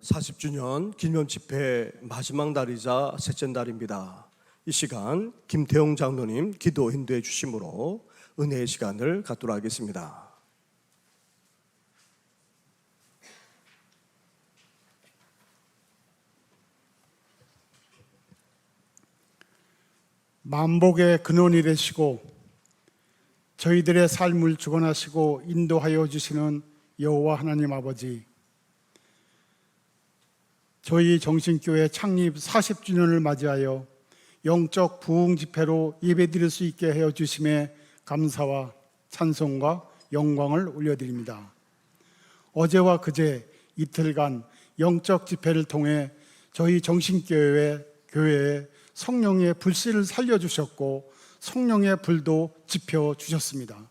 40주년 기념 집회 마지막 날이자 셋째 날입니다. 이 시간 김태용 장로님 기도 인도해 주심으로 은혜의 시간을 갖도록 하겠습니다. 만복의 근원이 되시고 저희들의 삶을 주관하시고 인도하여 주시는 여호와 하나님 아버지, 저희 정신교회 창립 40주년을 맞이하여 영적 부흥 집회로 예배드릴 수 있게 하여 주심에 감사와 찬송과 영광을 올려드립니다. 어제와 그제 이틀간 영적 집회를 통해 저희 정신교회에 성령의 불씨를 살려주셨고 성령의 불도 지펴주셨습니다.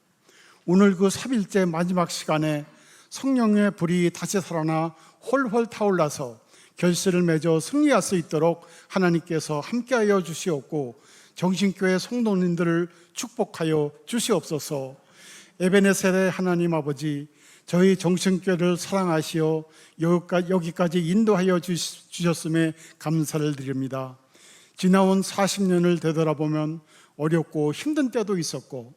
오늘 그 3일째 마지막 시간에 성령의 불이 다시 살아나 홀홀 타올라서 결실을 맺어 승리할 수 있도록 하나님께서 함께하여 주시옵고 정신교회 성도님들을 축복하여 주시옵소서. 에베네셀의 하나님 아버지, 저희 정신교회를 사랑하시어 여기까지 인도하여 주셨음에 감사를 드립니다. 지나온 40년을 되돌아보면 어렵고 힘든 때도 있었고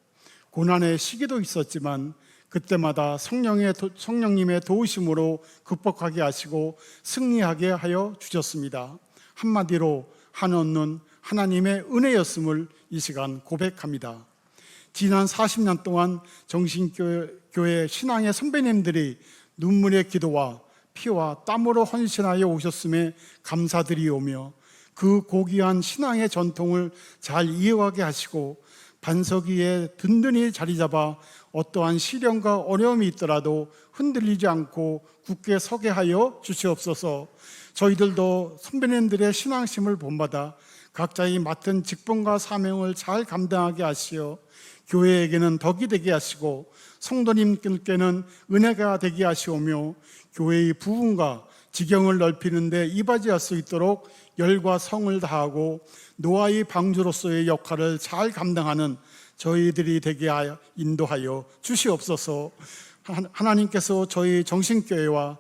고난의 시기도 있었지만 그때마다 성령님의 도우심으로 극복하게 하시고 승리하게 하여 주셨습니다. 한마디로 한없는 하나님의 은혜였음을 이 시간 고백합니다. 지난 40년 동안 정신교회 신앙의 선배님들이 눈물의 기도와 피와 땀으로 헌신하여 오셨음에 감사드리오며 그 고귀한 신앙의 전통을 잘 이어가게 하시고 반석 위에 든든히 자리 잡아 어떠한 시련과 어려움이 있더라도 흔들리지 않고 굳게 서게 하여 주시옵소서. 저희들도 선배님들의 신앙심을 본받아 각자의 맡은 직분과 사명을 잘 감당하게 하시어 교회에게는 덕이 되게 하시고 성도님들께는 은혜가 되게 하시오며 교회의 부흥과 지경을 넓히는 데 이바지할 수 있도록 열과 성을 다하고 노아의 방주로서의 역할을 잘 감당하는 저희들이 되게 인도하여 주시옵소서. 하나님께서 저희 정신교회와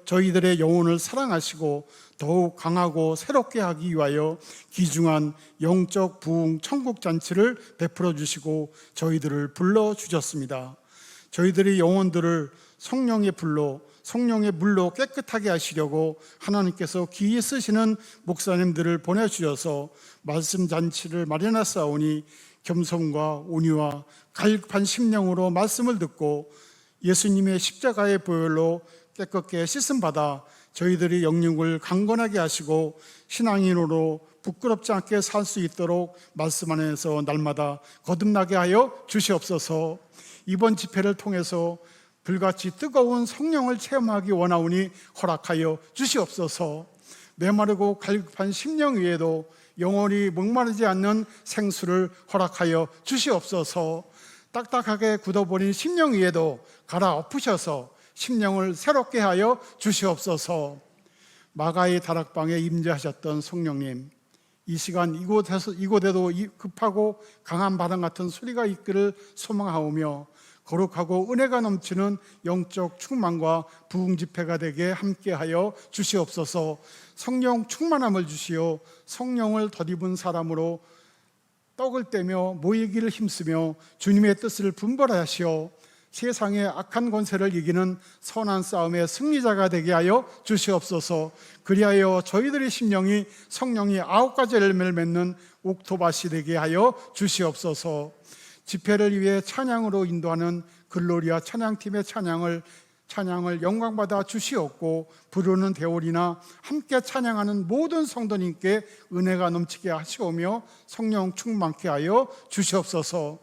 저희들의 영혼을 사랑하시고 더욱 강하고 새롭게 하기 위하여 귀중한 영적 부흥 천국잔치를 베풀어 주시고 저희들을 불러주셨습니다. 저희들의 영혼들을 성령의 물로 깨끗하게 하시려고 하나님께서 귀히 쓰시는 목사님들을 보내주셔서 말씀 잔치를 마련하사오니 겸손과 온유와 갈급한 심령으로 말씀을 듣고 예수님의 십자가의 보혈로 깨끗게 씻음받아 저희들이 영육을 강건하게 하시고 신앙인으로 부끄럽지 않게 살 수 있도록 말씀 안에서 날마다 거듭나게 하여 주시옵소서. 이번 집회를 통해서 불같이 뜨거운 성령을 체험하기 원하오니 허락하여 주시옵소서. 메마르고 갈급한 심령 위에도 영원히 목마르지 않는 생수를 허락하여 주시옵소서. 딱딱하게 굳어버린 심령 위에도 갈아엎으셔서 심령을 새롭게 하여 주시옵소서. 마가의 다락방에 임재하셨던 성령님, 이 시간 이곳에도 급하고 강한 바람 같은 소리가 있기를 소망하오며 거룩하고 은혜가 넘치는 영적 충만과 부흥 집회가 되게 함께하여 주시옵소서. 성령 충만함을 주시어 성령을 덧입은 사람으로 떡을 떼며 모이기를 힘쓰며 주님의 뜻을 분별하시어 세상의 악한 권세를 이기는 선한 싸움의 승리자가 되게 하여 주시옵소서. 그리하여 저희들의 심령이 성령이 9가지 열매를 맺는 옥토밭이 되게 하여 주시옵소서. 집회를 위해 찬양으로 인도하는 글로리아 찬양팀의 찬양을 영광받아 주시옵고 부르는 대올이나 함께 찬양하는 모든 성도님께 은혜가 넘치게 하시오며 성령 충만케 하여 주시옵소서.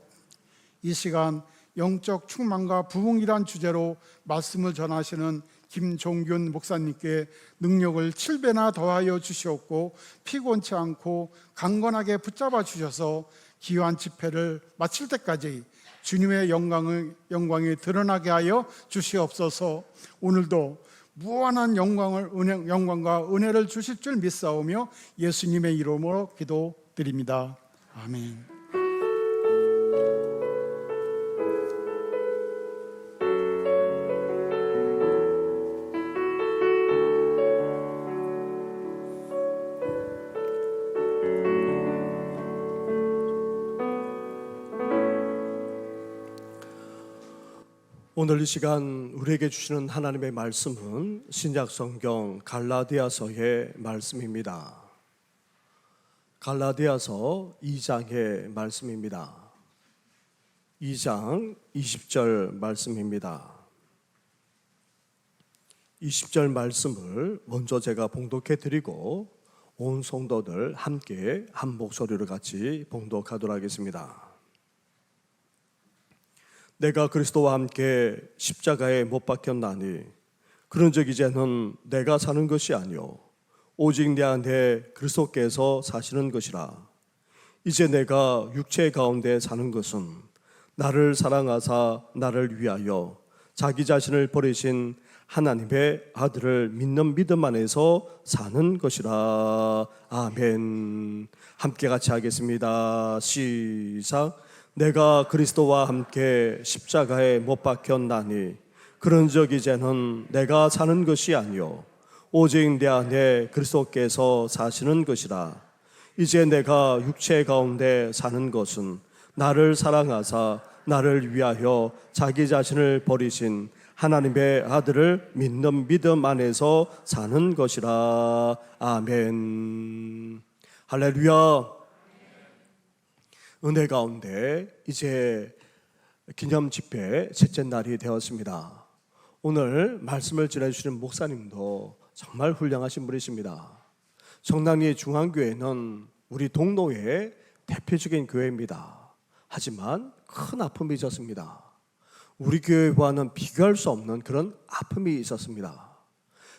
이 시간 영적 충만과 부흥이란 주제로 말씀을 전하시는 김종균 목사님께 능력을 7배나 더하여 주시옵고 피곤치 않고 강건하게 붙잡아 주셔서 귀한 집회를 마칠 때까지 주님의 영광이 드러나게 하여 주시옵소서. 오늘도 무한한 영광과 은혜를 주실 줄 믿사오며 예수님의 이름으로 기도드립니다. 아멘. 오늘 이 시간 우리에게 주시는 하나님의 말씀은 신약 성경 갈라디아서의 말씀입니다. 갈라디아서 2장의 말씀입니다. 2장 20절 말씀입니다. 20절 말씀을 먼저 제가 봉독해 드리고 온 성도들 함께 한 목소리로 같이 봉독하도록 하겠습니다. 내가 그리스도와 함께 십자가에 못 박혔나니 그런즉 이제는 내가 사는 것이 아니요 오직 내 안에 그리스도께서 사시는 것이라. 이제 내가 육체 가운데 사는 것은 나를 사랑하사 나를 위하여 자기 자신을 버리신 하나님의 아들을 믿는 믿음 안에서 사는 것이라. 아멘. 함께 같이 하겠습니다. 시작. 내가 그리스도와 함께 십자가에 못 박혔나니 그런즉 이제는 내가 사는 것이 아니요 오직 내 안에 그리스도께서 사시는 것이라. 이제 내가 육체 가운데 사는 것은 나를 사랑하사 나를 위하여 자기 자신을 버리신 하나님의 아들을 믿는 믿음 안에서 사는 것이라. 아멘. 할렐루야. 은혜 가운데 이제 기념 집회 셋째 날이 되었습니다. 오늘 말씀을 전해주시는 목사님도 정말 훌륭하신 분이십니다. 청량리 중앙교회는 우리 동로의 대표적인 교회입니다. 하지만 큰 아픔이 있었습니다. 우리 교회와는 비교할 수 없는 그런 아픔이 있었습니다.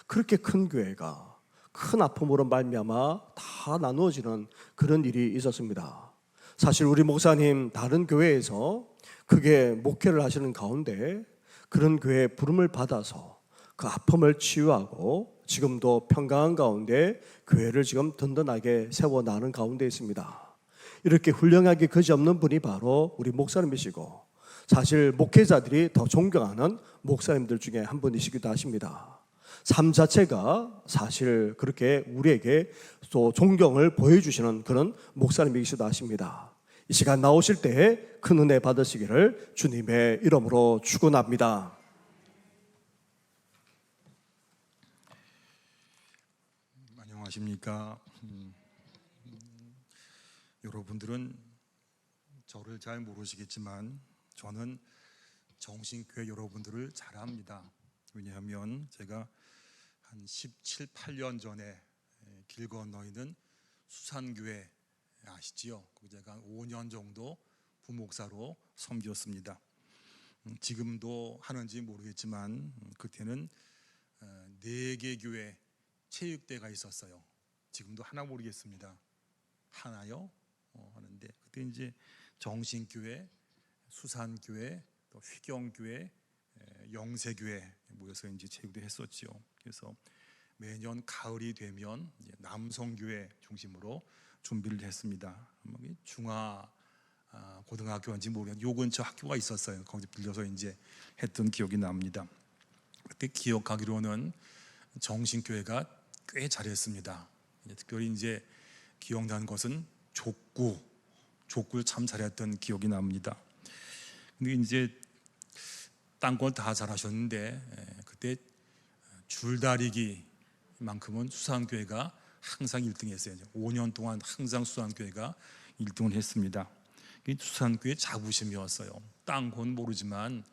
그렇게 큰 교회가 큰 아픔으로 말미암아 다 나누어지는 그런 일이 있었습니다. 사실 우리 목사님 다른 교회에서 크게 목회를 하시는 가운데 그런 교회에 부름을 받아서 그 아픔을 치유하고 지금도 평강한 가운데 교회를 지금 든든하게 세워나가는 가운데 있습니다. 이렇게 훌륭하게 그지없는 분이 바로 우리 목사님이시고 사실 목회자들이 더 존경하는 목사님들 중에 한 분이시기도 하십니다. 삶 자체가 사실 그렇게 우리에게 또 존경을 보여주시는 그런 목사님이시기도 하십니다. 이 시간 나오실 때 큰 은혜 받으시기를 주님의 이름으로 축원합니다. 안녕하십니까? 여러분들은 저를 잘 모르시겠지만 저는 정신교회 여러분들을 잘 압니다. 왜냐하면 제가 한 17, 18년 전에 길 건너 있는 수산교회 아시지요? 거기 제가 5년 정도 부목사로 섬겼습니다. 지금도 하는지 모르겠지만 그때는 4개 교회 체육대가 있었어요. 지금도 하나 모르겠습니다. 하나요? 하는데 그때 이제 정신교회, 수산교회, 또 휘경교회, 영세교회 모여서 이제 체육대 했었지요. 그래서 매년 가을이 되면 이제 남성교회 중심으로 준비를 했습니다. 중화 고등학교인지 모르겠는데 요 근처 학교가 있었어요. 거기 빌려서 이제 했던 기억이 납니다. 그때 기억하기로는 정신교회가 꽤 잘했습니다. 특별히 이제 기억나는 것은 족구를 참 잘했던 기억이 납니다. 근데 이제 딴 건 다 잘하셨는데 그때 줄다리기만큼은 수산교회가 항상 1등 했어요. 5년 동안 항상 수산교회가 1등을 했습니다. 수산교회 자부심이었어요. 딴 건 모르지만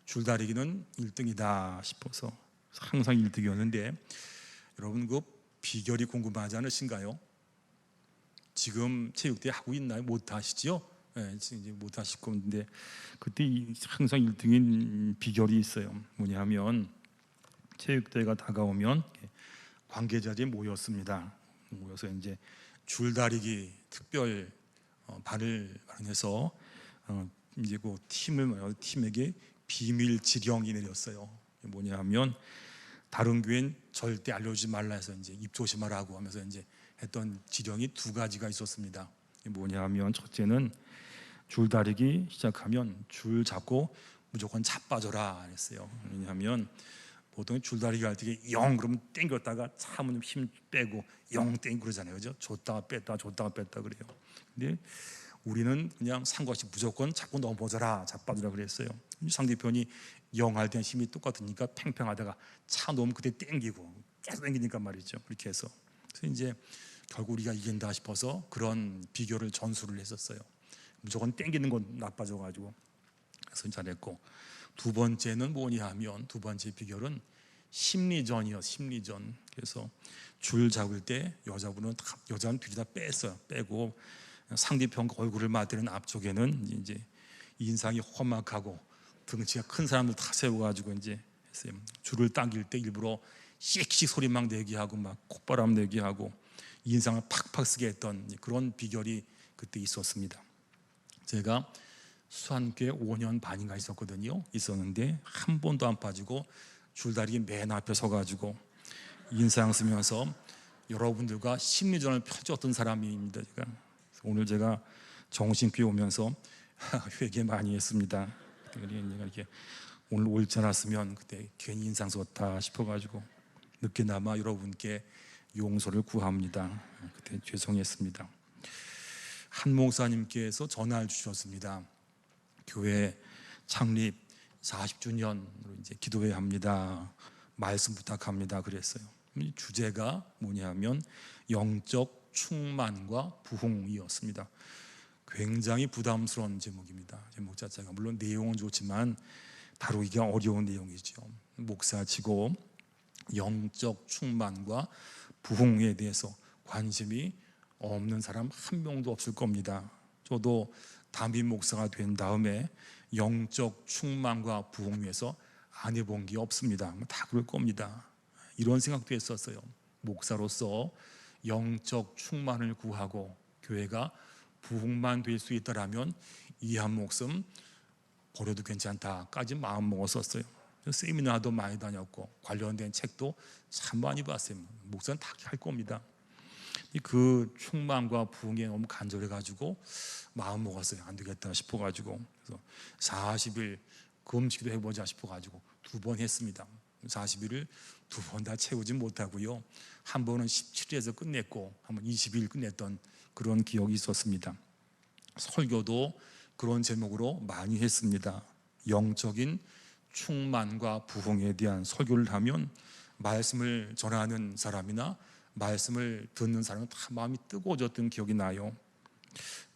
줄다리기는 1등이다 싶어서 항상 1등이었는데 여러분 그 비결이 궁금하지 않으신가요? 지금 체육대 하고 있나요? 못 하시죠? 네, 이제 못 하실 건데 그때 항상 1등인 비결이 있어요. 뭐냐면 체육대가 다가오면 관계자들이 모였습니다. 모여서 이제 줄다리기 특별 발을 마련해서 이제 그 팀에게 비밀 지령이 내렸어요. 뭐냐면 다른 교회는 절대 알려주지 말라 해서 이제 입 조심하라고 하면서 이제 했던 지령이 2가지가 있었습니다. 뭐냐면 첫째는 줄다리기 시작하면 줄 잡고 무조건 자빠져라 그랬어요. 왜냐하면 보통 줄다리기 할 때 영 그러면 땡겼다가 참으면 힘 빼고 영 땡 그러잖아요. 그죠? 줬다가 뺐다 그래요. 근데 우리는 그냥 상관없이 무조건 잡고 넘어져라, 자빠지라 그랬어요. 상대편이 영할된 힘이 똑같으니까 팽팽하다가 차 놓으면 그때 땡기고 계속 땡기니까 말이죠. 그렇게 해서 그래서 이제 결국 우리가 이긴다 싶어서 그런 비교를 전수를 했었어요. 무조건 땡기는 건 나빠져가지고 그래서 잘했고, 두 번째는 뭐냐 하면 두 번째 비결은 심리전이요. 심리전. 그래서 줄 잡을 때 여자는 둘이 다 뺐어요. 빼고 상대편 얼굴을 맞대는 앞쪽에는 이제 인상이 험악하고 등치가 큰 사람들 다 세워가지고 이제 했어요. 줄을 당길 때 일부러 씩씩 소리 막 내게 하고 막 콧바람 내게 하고 인상을 팍팍 쓰게 했던 그런 비결이 그때 있었습니다. 제가 수한교회 5년 반인가 있었는데 한 번도 안 빠지고 줄다리기 맨 앞에 서가지고 인상 쓰면서 여러분들과 심리전을 펼쳤던 사람입니다. 오늘 제가 정신교회 오면서 회개 많이 했습니다. 이렇게 오늘 옳지 않았으면 그때 괜히 인상 썼다 싶어가지고 늦게나마 여러분께 용서를 구합니다. 그때 죄송했습니다. 한 목사님께서 전화를 주셨습니다. 교회 창립 40주년으로 이제 기도해야 합니다. 말씀 부탁합니다. 그랬어요. 주제가 뭐냐면 영적 충만과 부흥이었습니다. 굉장히 부담스러운 제목입니다. 제목 자체가 물론 내용은 좋지만 다루기가 어려운 내용이죠. 목사치고 영적 충만과 부흥에 대해서 관심이 없는 사람 한 명도 없을 겁니다. 저도 담임 목사가 된 다음에 영적 충만과 부흥 위해서 안 해본 게 없습니다. 다 그럴 겁니다. 이런 생각도 했었어요. 목사로서 영적 충만을 구하고 교회가 부흥만 될 수 있다라면 이 한 목숨 버려도 괜찮다까지 마음 먹었었어요. 세미나도 많이 다녔고 관련된 책도 참 많이 봤어요. 목사는 다 할 겁니다. 그 충만과 부흥에 너무 간절해가지고 마음 먹었어요. 안 되겠다 싶어가지고 그래서 40일 금식도 해보자 싶어가지고 2번 했습니다. 40일을 2번 다 채우지 못하고요. 한 번은 17일에서 끝냈고 한 번 20일 끝냈던 그런 기억이 있었습니다. 설교도 그런 제목으로 많이 했습니다. 영적인 충만과 부흥에 대한 설교를 하면 말씀을 전하는 사람이나 말씀을 듣는 사람은 다 마음이 뜨거워졌던 기억이 나요.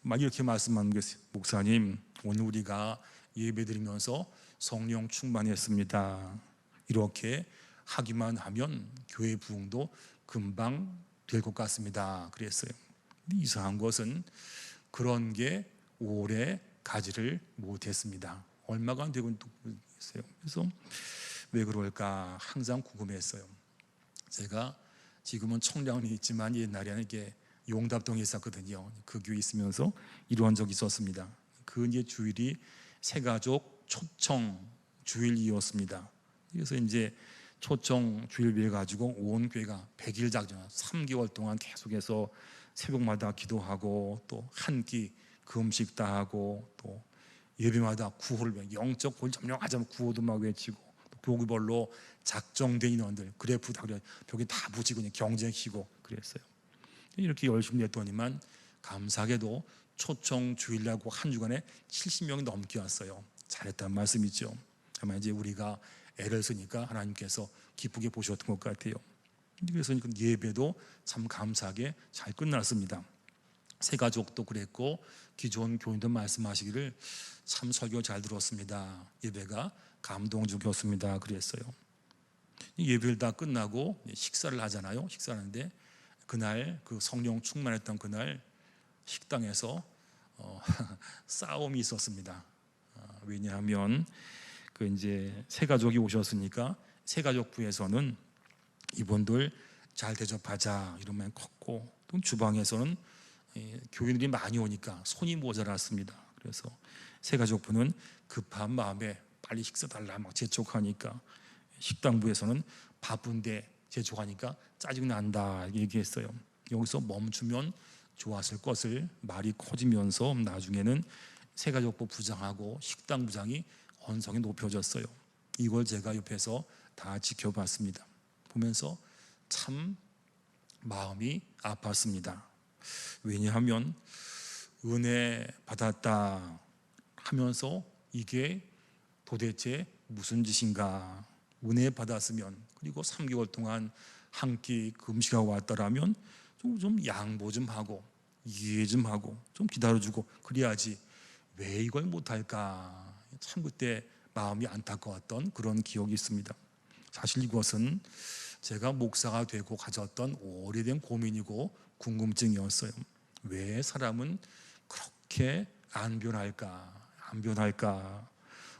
막 이렇게 말씀하는 게 목사님 오늘 우리가 예배드리면서 성령 충만했습니다. 이렇게 하기만 하면 교회 부흥도 금방 될 것 같습니다. 그랬어요. 근데 이상한 것은 그런 게 오래 가지를 못했습니다. 얼마가 안 되고 있어요. 그래서 왜 그럴까 항상 궁금했어요. 제가 지금은 청량리 있지만 옛날에는 이게 용답동에 있었거든요. 그 교회 있으면서 이루어진 적이 있었습니다. 그 이제 주일이 새가족 초청 주일이었습니다. 그래서 이제 초청 주일비를 가지고 온 교회가 100일 작전 3개월 동안 계속해서 새벽마다 기도하고 또 한 끼 금식 다 하고 또 예배마다 구호를 영적 볼 점령하자면 구호도 막 외치고 또 교구별로 작정된 인원들 그래프 다 그래 벽에 다 붙이고 그냥 경쟁시고 그랬어요. 이렇게 열심히 했더니만 감사하게도 초청 주일이라고 한 주간에 70명이 넘게 왔어요. 잘했다는 말씀이죠. 아마 이제 우리가 애를 쓰니까 하나님께서 기쁘게 보셨던 것 같아요. 그래서 예배도 참 감사하게 잘 끝났습니다. 새가족도 그랬고 기존 교인들 말씀하시기를 참 설교 잘 들었습니다. 예배가 감동적이었습니다. 그랬어요. 예배를 다 끝나고 식사를 하잖아요. 식사를 하는데 그날 그 성령 충만했던 그날 식당에서 싸움이 있었습니다. 왜냐하면 그 이제 새가족이 오셨으니까 새가족부에서는 이분들 잘 대접하자 이런 말 컸고 또 주방에서는 교인들이 많이 오니까 손이 모자랐습니다. 그래서 새가족부는 급한 마음에 빨리 식사 달라 막 재촉하니까 식당부에서는 바쁜데 재촉하니까 짜증난다 얘기했어요. 여기서 멈추면 좋았을 것을 말이 커지면서 나중에는 새가족부 부장하고 식당 부장이 언성이 높여졌어요. 이걸 제가 옆에서 다 지켜봤습니다. 보면서 참 마음이 아팠습니다. 왜냐하면 은혜 받았다 하면서 이게 도대체 무슨 짓인가? 은혜 받았으면, 그리고 3개월 동안 한 끼 금식하고 왔더라면 좀 양보 좀 하고 이해 좀 하고 좀 기다려주고 그래야지 왜 이걸 못할까? 참 그때 마음이 안타까웠던 그런 기억이 있습니다. 사실 이것은 제가 목사가 되고 가졌던 오래된 고민이고 궁금증이었어요. 왜 사람은 그렇게 안 변할까?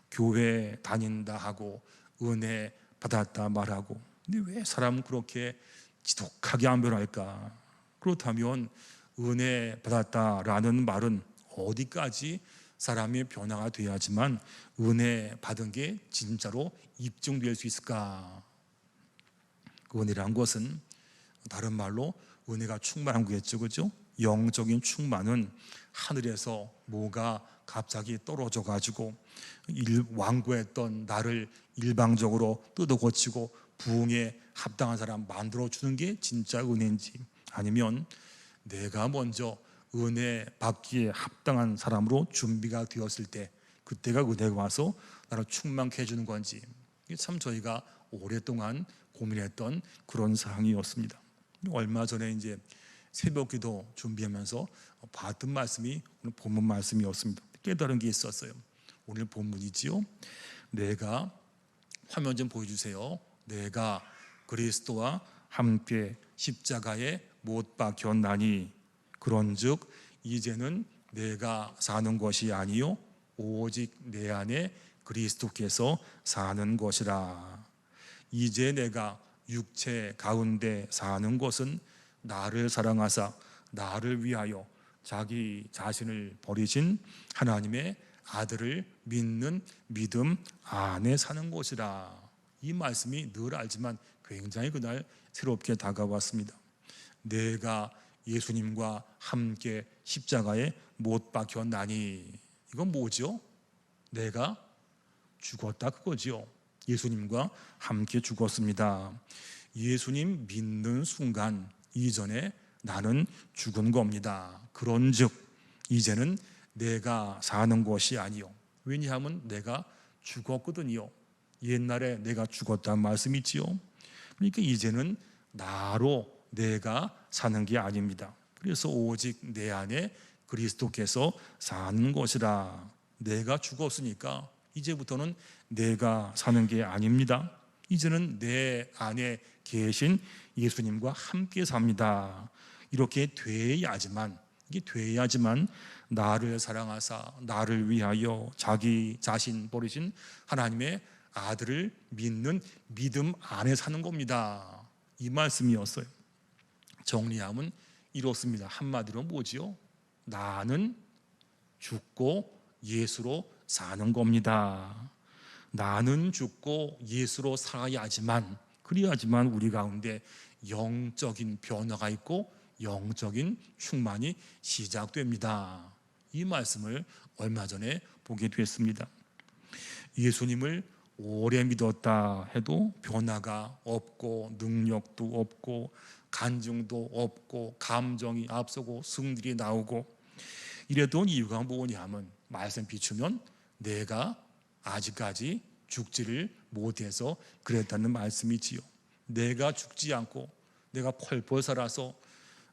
교회 다닌다 하고 은혜 받았다 말하고, 근데 왜 사람은 그렇게 지독하게 안 변할까? 그렇다면 은혜 받았다라는 말은 어디까지 사람의 변화가 돼야지만 은혜 받은 게 진짜로 입증될 수 있을까? 그 은혜란 것은 다른 말로 은혜가 충만한 거겠죠, 그죠? 영적인 충만은 하늘에서 뭐가 갑자기 떨어져 가지고 완고했던 나를 일방적으로 뜯어고치고 부흥에 합당한 사람 만들어 주는 게 진짜 은혜인지, 아니면 내가 먼저 은혜 받기에 합당한 사람으로 준비가 되었을 때 그때가 은혜가 와서 나를 충만케 해주는 건지, 이게 참 저희가 오랫동안 고민했던 그런 사항이었습니다. 얼마 전에 이제 새벽기도 준비하면서 봤던 말씀이 오늘 본문 말씀이었습니다. 깨달은 게 있었어요. 오늘 본문이지요. 내가, 화면 좀 보여주세요. 내가 그리스도와 함께 십자가에 못 박혔나니 그런즉 이제는 내가 사는 것이 아니요 오직 내 안에 그리스도께서 사는 것이라. 이제 내가 육체 가운데 사는 것은 나를 사랑하사 나를 위하여 자기 자신을 버리신 하나님의 아들을 믿는 믿음 안에 사는 것이라. 이 말씀이 늘 알지만 굉장히 그날 새롭게 다가왔습니다. 내가 예수님과 함께 십자가에 못 박혔나니, 이건 뭐죠? 내가 죽었다 그거지요. 예수님과 함께 죽었습니다. 예수님 믿는 순간 이전에 나는 죽은 겁니다. 그런즉 이제는 내가 사는 것이 아니요. 왜냐하면 내가 죽었거든요. 옛날에 내가 죽었다는 말씀이 있지요. 그러니까 이제는 나로 내가 사는 게 아닙니다. 그래서 오직 내 안에 그리스도께서 사는 것이라. 내가 죽었으니까 이제부터는 내가 사는 게 아닙니다. 이제는 내 안에 계신 예수님과 함께 삽니다. 이렇게 돼야지만, 이게 돼야지만 나를 사랑하사 나를 위하여 자기 자신 버리신 하나님의 아들을 믿는 믿음 안에 사는 겁니다. 이 말씀이었어요. 정리하면 이렇습니다. 한마디로 뭐지요? 나는 죽고 예수로 사는 겁니다. 나는 죽고 예수로 살아야지만, 그래야지만 우리 가운데 영적인 변화가 있고 영적인 충만이 시작됩니다. 이 말씀을 얼마 전에 보게 됐습니다. 예수님을 오래 믿었다 해도 변화가 없고 능력도 없고 간증도 없고 감정이 앞서고 승들이 나오고 이랬던 이유가 뭐냐면, 말씀 비추면 내가 아직까지 죽지를 못해서 그랬다는 말씀이지요. 내가 죽지 않고 내가 펄펄 살아서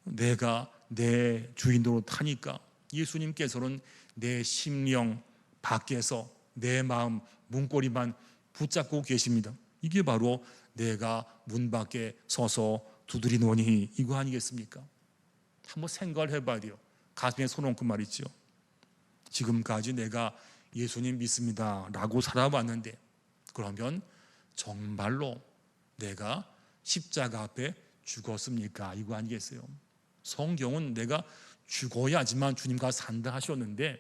내가 내 주인으로 타니까 예수님께서는 내 심령 밖에서 내 마음 문고리만 붙잡고 계십니다. 이게 바로 내가 문 밖에 서서 두드리노니 이거 아니겠습니까? 한번 생각을 해봐야 돼요. 가슴에 손 얹고 말이죠. 지금까지 내가 예수님 믿습니다 라고 살아왔는데, 그러면 정말로 내가 십자가 앞에 죽었습니까? 이거 아니겠어요? 성경은 내가 죽어야지만 주님과 산다 하셨는데,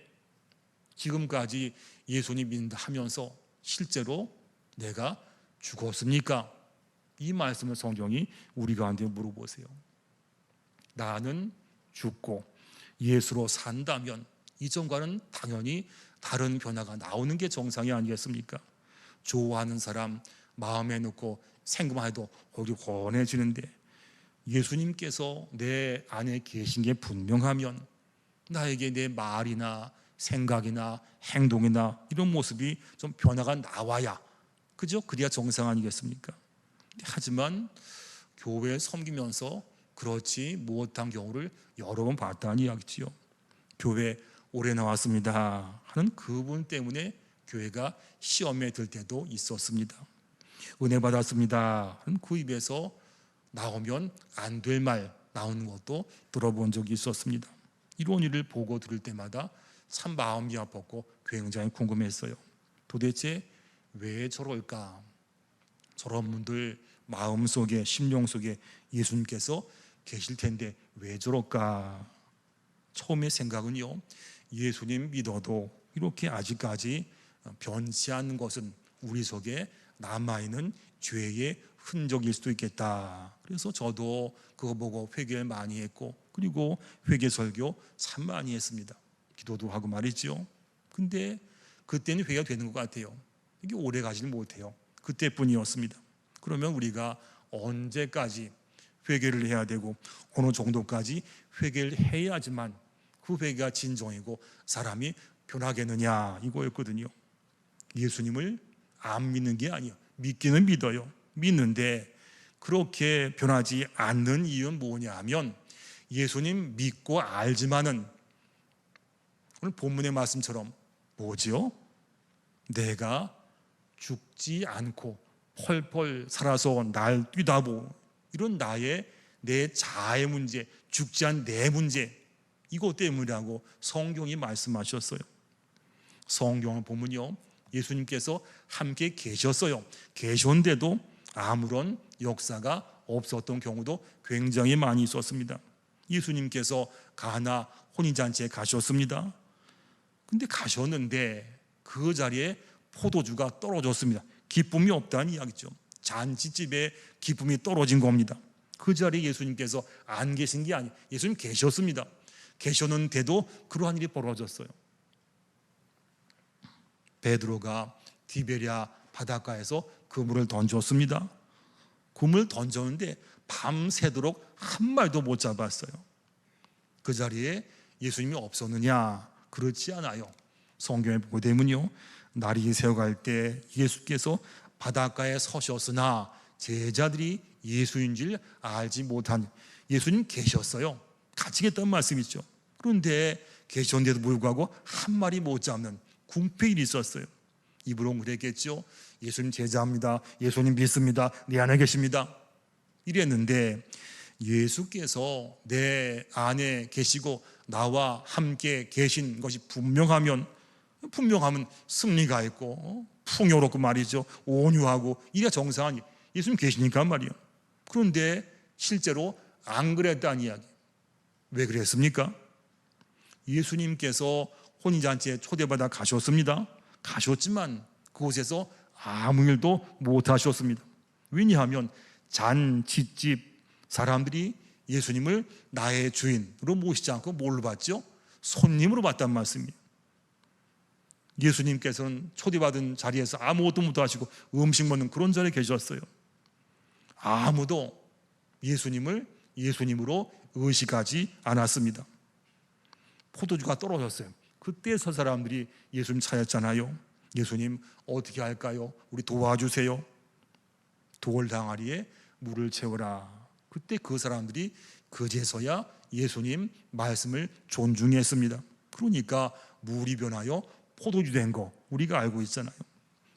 지금까지 예수님 믿는다 하면서 실제로 내가 죽었습니까? 이 말씀을 성경이 우리 가운데 물어보세요. 나는 죽고 예수로 산다면 이전과는 당연히 다른 변화가 나오는 게 정상이 아니겠습니까? 좋아하는 사람 마음에 넣고 생각만 해도 얼굴이 훤해지는데, 예수님께서 내 안에 계신 게 분명하면 나에게 내 말이나 생각이나 행동이나 이런 모습이 좀 변화가 나와야, 그죠? 그래야 정상 아니겠습니까? 하지만 교회 섬기면서 그렇지 못한 경우를 여러 번 봤다는 이야기지요. 교회 오래 나왔습니다 하는 그분 때문에 교회가 시험에 들 때도 있었습니다. 은혜 받았습니다 하는 그 입에서 나오면 안 될 말 나오는 것도 들어본 적이 있었습니다. 이런 일을 보고 들을 때마다 참 마음이 아팠고 굉장히 궁금했어요. 도대체 왜 저럴까? 저런 분들 마음속에, 심령 속에 예수님께서 계실 텐데 왜 저럴까? 처음의 생각은요, 예수님 믿어도 이렇게 아직까지 변치 않는 것은 우리 속에 남아있는 죄의 흔적일 수도 있겠다. 그래서 저도 그거 보고 회개를 많이 했고, 그리고 회개 설교 참 많이 했습니다. 기도도 하고 말이죠. 근데 그때는 회개가 되는 것 같아요. 이게 오래 가지는 못해요. 그때뿐이었습니다. 그러면 우리가 언제까지 회개를 해야 되고 어느 정도까지 회개를 해야지만 그 회개가 진정이고 사람이 변하겠느냐, 이거였거든요. 예수님을 안 믿는 게 아니에요. 믿기는 믿어요. 믿는데 그렇게 변하지 않는 이유는 뭐냐면, 예수님 믿고 알지만은 오늘 본문의 말씀처럼 뭐죠? 내가 죽지 않고 펄펄 살아서 날 뛰다보, 이런 내 자아의 문제, 죽지 않은 내 문제, 이것 때문이라고 성경이 말씀하셨어요. 성경을 보면요, 예수님께서 함께 계셨어요. 계셨는데도 아무런 역사가 없었던 경우도 굉장히 많이 있었습니다. 예수님께서 가나 혼인잔치에 가셨습니다. 근데 가셨는데 그 자리에 포도주가 떨어졌습니다. 기쁨이 없다는 이야기죠. 잔치집에 기쁨이 떨어진 겁니다. 그 자리에 예수님께서 안 계신 게 아니에요. 예수님 계셨습니다. 계셨는데도 그러한 일이 벌어졌어요. 베드로가 디베랴 바닷가에서 그물을 던졌습니다. 그물을 던졌는데 밤새도록 한 마리도 못 잡았어요. 그 자리에 예수님이 없었느냐? 그렇지 않아요. 성경에 보게 되면요, 날이 새어갈 때 예수께서 바닷가에 서셨으나 제자들이 예수인 줄 알지 못한, 예수님 계셨어요. 같이 계셨다는 말씀이죠. 그런데 계셨는데도 불구하고 한 마리 못 잡는 궁핍이 있었어요. 입으로 그랬겠죠. 예수님 제자입니다. 예수님 믿습니다. 내 안에 계십니다. 이랬는데 예수께서 내 안에 계시고 나와 함께 계신 것이 분명하면 승리가 있고 풍요롭고 말이죠. 온유하고 이게 정상 아니에요. 예수님 계시니까 말이에요. 그런데 실제로 안 그랬다는 이야기. 왜 그랬습니까? 예수님께서 혼인잔치에 초대받아 가셨습니다. 가셨지만 그곳에서 아무 일도 못하셨습니다. 왜냐하면 잔치집 사람들이 예수님을 나의 주인으로 모시지 않고 뭘로 봤죠? 손님으로 봤단 말씀이에요. 예수님께서는 초대받은 자리에서 아무것도 못하시고 음식 먹는 그런 자리에 계셨어요. 아무도 예수님을 예수님으로 의식하지 않았습니다. 포도주가 떨어졌어요. 그때 서 사람들이 예수님 찾았잖아요. 예수님 어떻게 할까요? 우리 도와주세요. 돌 항아리에 물을 채우라. 그때 그 사람들이 그제서야 예수님 말씀을 존중했습니다. 그러니까 물이 변하여 포도주 된 거 우리가 알고 있잖아요.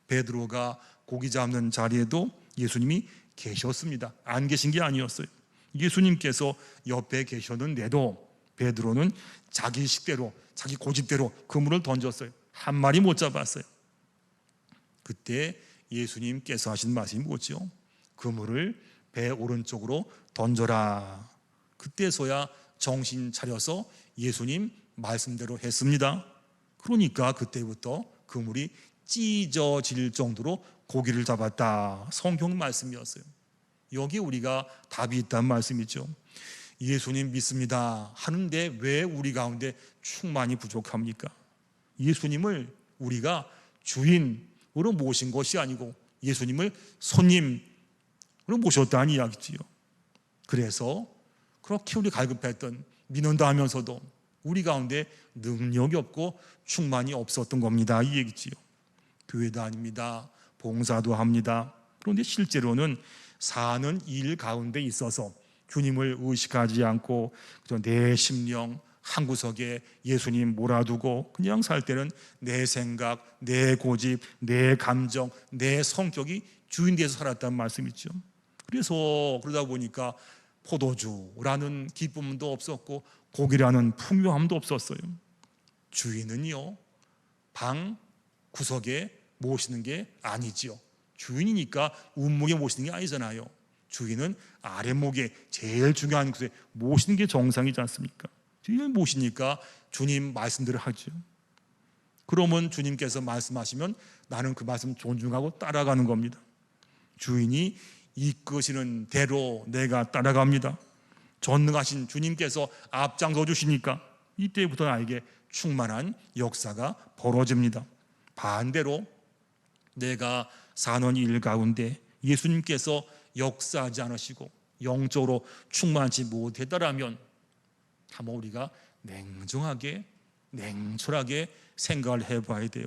베드로가 고기 잡는 자리에도 예수님이 계셨습니다. 안 계신 게 아니었어요. 예수님께서 옆에 계셨는데도 베드로는 자기 식대로, 자기 고집대로 그물을 던졌어요. 한 마리 못 잡았어요. 그때 예수님께서 하신 말씀이 뭐죠? 그물을 배 오른쪽으로 던져라. 그때서야 정신 차려서 예수님 말씀대로 했습니다. 그러니까 그때부터 그물이 찢어질 정도로 고기를 잡았다. 성경 말씀이었어요. 여기 우리가 답이 있다는 말씀이죠. 예수님 믿습니다 하는데 왜 우리 가운데 충만이 부족합니까? 예수님을 우리가 주인으로 모신 것이 아니고 예수님을 손님으로 모셨다는 이야기지요. 그래서 그렇게 우리 갈급했던, 믿는다 하면서도 우리 가운데 능력이 없고 충만이 없었던 겁니다. 이 얘기지요. 교회도 아닙니다. 봉사도 합니다. 그런데 실제로는 사는 일 가운데 있어서 주님을 의식하지 않고 내 심령 한 구석에 예수님 몰아두고 그냥 살 때는 내 생각, 내 고집, 내 감정, 내 성격이 주인 돼서 살았다는 말씀이죠. 그래서 그러다 보니까 포도주라는 기쁨도 없었고 고기라는 풍요함도 없었어요. 주인은요, 방 구석에 모시는 게 아니지요. 주인이니까 운목에 모시는 게 아니잖아요. 주인은 아랫목에 제일 중요한 곳에 모시는 게 정상이지 않습니까? 주인을 모시니까 주님 말씀대로 하죠. 그러면 주님께서 말씀하시면 나는 그 말씀 존중하고 따라가는 겁니다. 주인이 이끄시는 대로 내가 따라갑니다. 전능하신 주님께서 앞장서 주시니까 이때부터 나에게 충만한 역사가 벌어집니다. 반대로 내가 사는 일 가운데 예수님께서 역사하지 않으시고 영적으로 충만하지 못했다라면 한번 우리가 냉정하게 냉철하게 생각을 해봐야 돼요.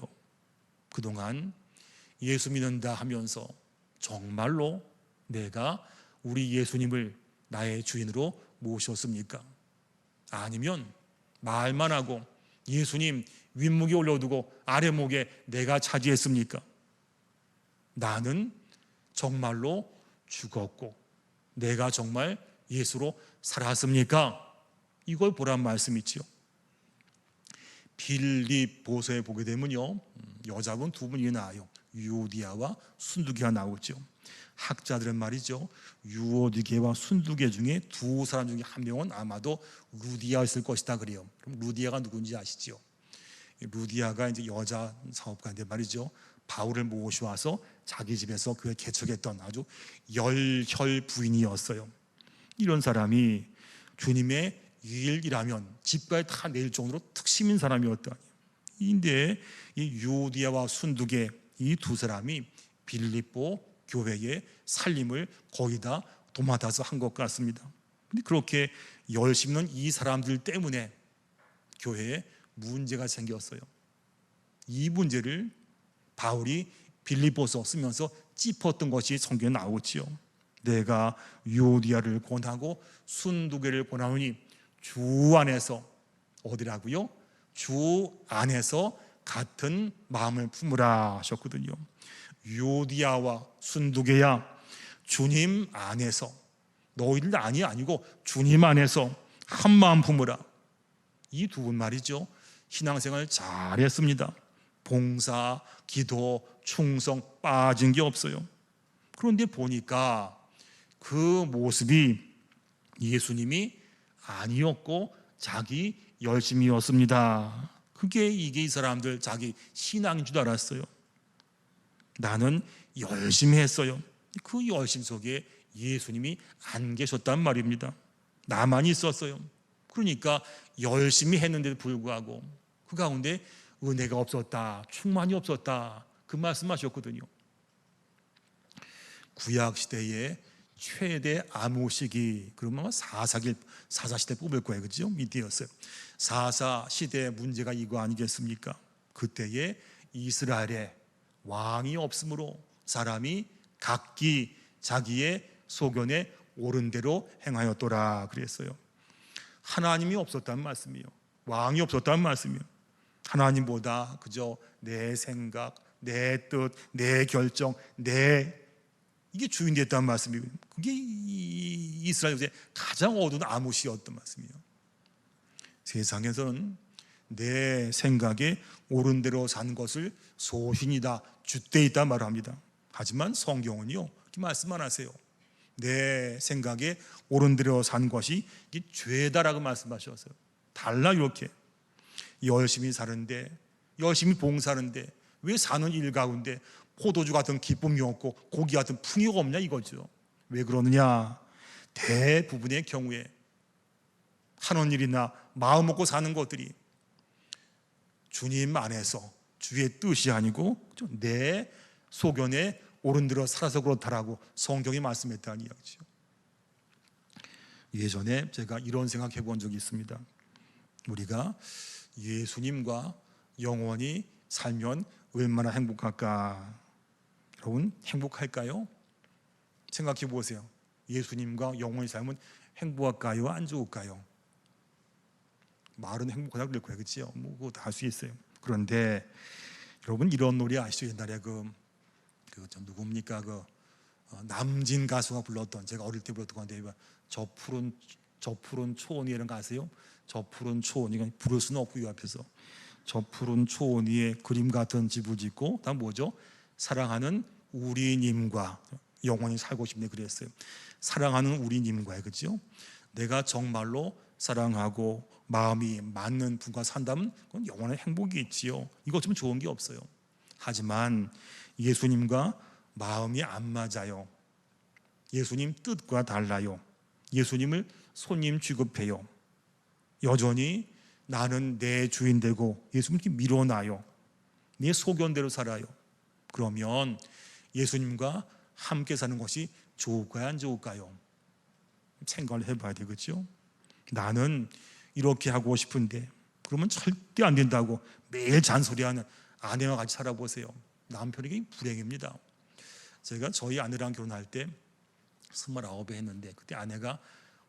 그동안 예수 믿는다 하면서 정말로 내가 우리 예수님을 나의 주인으로 모셨습니까? 아니면 말만 하고 예수님 윗목에 올려두고 아랫목에 내가 차지했습니까? 나는 정말로 죽었고 내가 정말 예수로 살았습니까? 이걸 보란 말씀이지요. 빌립보서에 보게 되면요, 여자분 두 분이 나와요. 유오디아와 순두계가 나오죠. 학자들은 말이죠, 유오디게와 순두계 중에 두 사람 중에 한 명은 아마도 루디아였을 것이다 그래요. 그럼 루디아가 누군지 아시죠? 루디아가 이제 여자 사업가인데 말이죠, 바울을 모셔와서 자기 집에서 그를 개척했던 아주 열혈 부인이었어요. 이런 사람이 주님의 일이라면 집까지 다 낼 정도로 특심인 사람이었다. 인데 이 유오디아와 순두계 이 두 사람이 빌립보 교회의 살림을 거의 다 도맡아서 한 것 같습니다. 근데 그렇게 열심히 있는 이 사람들 때문에 교회에 문제가 생겼어요. 이 문제를 바울이 빌립보서 쓰면서 짚었던 것이 성경에 나오지요. 내가 유오디아를 권하고 순두계를 권하노니 주 안에서 어디라고요? 주 안에서 같은 마음을 품으라 하셨거든요. 유오디아와 순두계야, 주님 안에서, 너희들 안이 아니고 주님 안에서 한 마음 품으라. 이 두 분 말이죠, 신앙생활 잘했습니다. 봉사, 기도, 충성 빠진 게 없어요. 그런데 보니까 그 모습이 예수님이 아니었고 자기 열심이었습니다. 이게 이 사람들 자기 신앙인 줄 알았어요. 나는 열심히 했어요. 그 열심 속에 예수님이 안 계셨단 말입니다. 나만 있었어요. 그러니까 열심히 했는데도 불구하고 그 가운데 은혜가 없었다, 충만이 없었다, 그 말씀하셨거든요. 구약 시대에 최대 암호시기, 그러면 사사시대 뽑을 거예요, 그죠? 이때였어요. 사사 시대의 문제가 이거 아니겠습니까? 그때에 이스라엘에 왕이 없으므로 사람이 각기 자기의 소견에 옳은 대로 행하였더라 그랬어요. 하나님이 없었다는 말씀이에요. 왕이 없었다는 말씀이에요. 하나님보다 그저 내 생각, 내 뜻, 내 결정, 이게 주인 됐다는 말씀이에요. 그게 이스라엘의 가장 어두운 암흑시였던 말씀이에요. 세상에서는 내 생각에 옳은 대로 산 것을 소신이다, 줏대 있다 말합니다. 하지만 성경은요, 이렇게 말씀 안 하세요. 내 생각에 옳은 대로 산 것이 이게 죄다라고 말씀하셨어요. 달라. 이렇게 열심히 사는데, 열심히 봉사하는데 왜 사는 일 가운데 포도주 같은 기쁨이 없고 고기 같은 풍요가 없냐 이거죠. 왜 그러느냐? 대부분의 경우에 하는 일이나 마음 먹고 사는 것들이 주님 안에서 주의 뜻이 아니고 내 소견에 옳은 대로 살아서 그렇다라고 성경이 말씀했다는 이야기죠. 예전에 제가 이런 생각해 본 적이 있습니다. 우리가 예수님과 영원히 살면 얼마나 행복할까? 여러분, 행복할까요? 생각해 보세요. 예수님과 영원히 살면 행복할까요? 안 좋을까요? 말은 행복하다고 그럴 거예요. 그렇죠? 뭐 그거 다 할 수 있어요. 그런데 여러분, 이런 노래 아시죠? 옛날에 누굽니까? 남진 가수가 불렀던, 제가 어릴 때 불렀던 건데, 저 푸른 초원 위에, 이런 거 아세요? 저 푸른 초원, 이건 부를 수는 없고 이 앞에서 저 푸른 초원 위에 그림 같은 집을 짓고, 다음 뭐죠? 사랑하는 우리님과 영원히 살고 싶네, 그랬어요. 사랑하는 우리님과요, 그렇죠? 내가 정말로 사랑하고 마음이 맞는 분과 산다면 그건 영원한 행복이 있지요. 이것 좀 좋은 게 없어요. 하지만 예수님과 마음이 안 맞아요. 예수님 뜻과 달라요. 예수님을 손님 취급해요. 여전히 나는 내 주인 되고 예수님을 이렇게 밀어놔요. 내 소견대로 살아요. 그러면 예수님과 함께 사는 것이 좋을까요, 안 좋을까요? 생각을 해봐야 되겠죠. 나는 이렇게 하고 싶은데, 그러면 절대 안 된다고 매일 잔소리하는 아내와 같이 살아보세요. 남편에게 불행입니다. 제가 저희 아내랑 결혼할 때 29에 했는데, 그때 아내가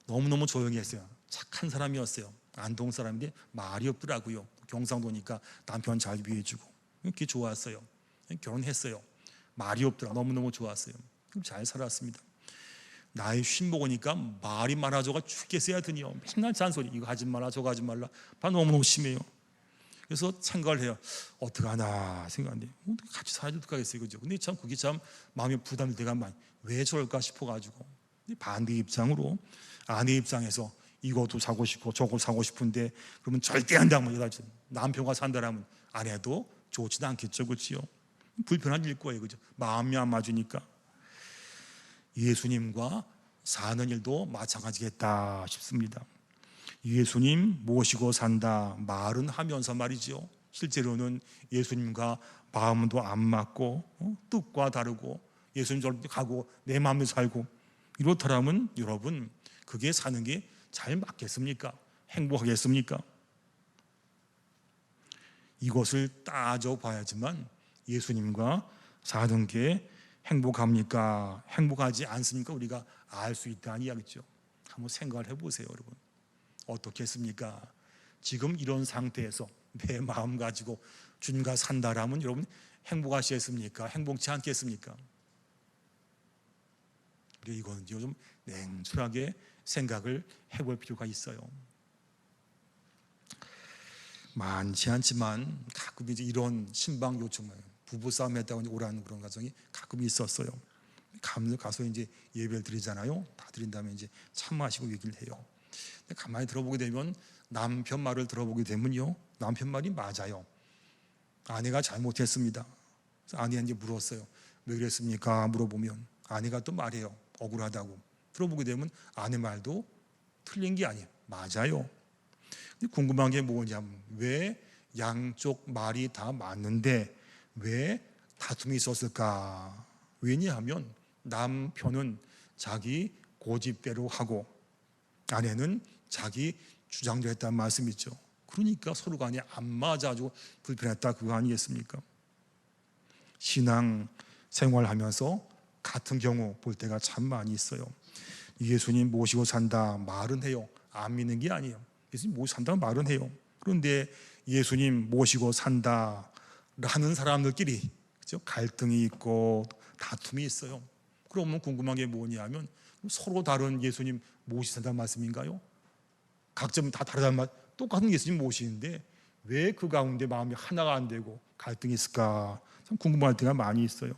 너무너무 조용히 했어요. 착한 사람이었어요. 안동 사람인데 말이 없더라고요. 경상도니까 남편 잘 위해주고, 그게 좋았어요. 결혼했어요. 말이 없더라. 너무너무 좋았어요. 잘 살았습니다. 나이 50 먹으니까 말이 많아져가 죽겠어야 하더니요. 맨날 잔소리, 이거 하지 말라 저거 하지 말라. 너무너무 심해요. 그래서 생각을 해요. 어떡하나 생각하는데, 같이 살아도 어떡하겠어요, 그죠? 근데 참 그게 참 마음에 부담이 되가 많이, 왜 저럴까 싶어가지고, 반대 입장으로 아내 입장에서 이것도 사고 싶고 저거 사고 싶은데, 그러면 절대 안 한다면, 남편과 산다라면 아내도 좋지도 않겠죠, 그렇지요? 불편한 일 거예요, 그죠? 마음이 안 맞으니까. 예수님과 사는 일도 마찬가지겠다 싶습니다. 예수님 모시고 산다 말은 하면서 말이죠, 실제로는 예수님과 마음도 안 맞고 뜻과 다르고 예수님 저렇게 가고 내 마음대로 살고 이렇다면 여러분, 그게 사는 게 잘 맞겠습니까? 행복하겠습니까? 이것을 따져봐야지만 예수님과 사는 게 행복합니까? 행복하지 않습니까? 우리가 알 수 있다는 이야기죠. 한번 생각을 해보세요, 여러분. 어떻겠습니까? 지금 이런 상태에서 내 마음 가지고 주님과 산다라면 여러분 행복하시겠습니까? 행복치 않겠습니까? 이거는 좀 냉철하게 생각을 해볼 필요가 있어요. 많지 않지만 가끔 이제 이런 신방 요청을, 부부싸움 했다고 오라는 그런 가정이 가끔 있었어요. 가서 이제 예배를 드리잖아요. 다 드린 다음에 이제 참마시고 얘기를 해요. 근데 가만히 들어보게 되면, 남편 말을 들어보게 되면요, 남편 말이 맞아요. 아내가 잘못했습니다. 그래서 아내한테 물었어요. 왜 그랬습니까? 물어보면 아내가 또 말해요. 억울하다고. 들어보게 되면 아내 말도 틀린 게 아니에요. 맞아요. 근데 궁금한 게 뭐냐면, 왜 양쪽 말이 다 맞는데 왜 다툼이 있었을까? 왜냐하면 남편은 자기 고집대로 하고 아내는 자기 주장대로 했다는 말씀이죠. 그러니까 서로 간에 안 맞아가지고 불편했다, 그거 아니겠습니까? 신앙 생활하면서 같은 경우 볼 때가 참 많이 있어요. 예수님 모시고 산다 말은 해요. 안 믿는 게 아니에요. 예수님 모시고 산다 말은 해요. 그런데 예수님 모시고 산다라는 사람들끼리, 그렇죠? 갈등이 있고 다툼이 있어요. 그러면 궁금한 게 뭐냐면, 서로 다른 예수님 모시고 산다는 말씀인가요? 각점 다 다르다는 말, 똑같은 예수님 모시는데 왜 그 가운데 마음이 하나가 안 되고 갈등이 있을까? 참 궁금할 때가 많이 있어요.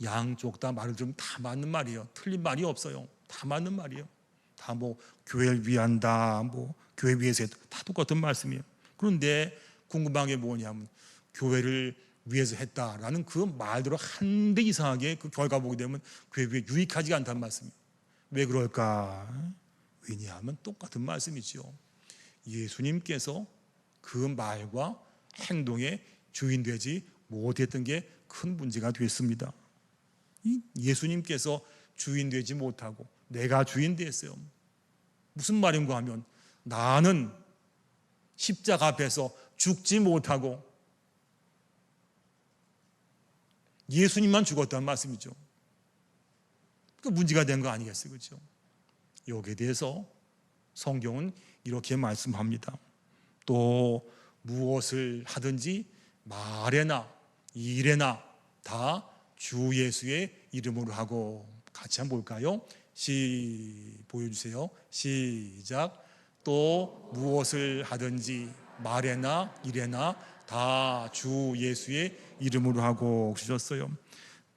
양쪽 다 말을 들으면 다 맞는 말이에요. 틀린 말이 없어요. 다 맞는 말이에요. 다 뭐 교회를 위한다, 뭐 교회 위해서 했다, 다 똑같은 말씀이에요. 그런데 궁금한 게 뭐냐면, 교회를 위해서 했다라는 그 말대로 한데 이상하게 그 결과 보게 되면 교회에 유익하지 않다는 말씀이에요. 왜 그럴까? 왜냐하면 똑같은 말씀이죠. 예수님께서 그 말과 행동의 주인 되지 못했던 게 큰 문제가 됐습니다. 예수님께서 주인 되지 못하고 내가 주인 됐어요. 무슨 말인가 하면, 나는 십자가 앞에서 죽지 못하고 예수님만 죽었다는 말씀이죠. 그 문제가 된 거 아니겠어요, 그렇죠? 여기에 대해서 성경은 이렇게 말씀합니다. 또 무엇을 하든지 말에나 일에나 다 주 예수의 이름으로 하고, 같이 한번 볼까요? 보여주세요. 시작. 또 무엇을 하든지 말에나 일에나 다 주 예수의 이름으로 하고 주셨어요.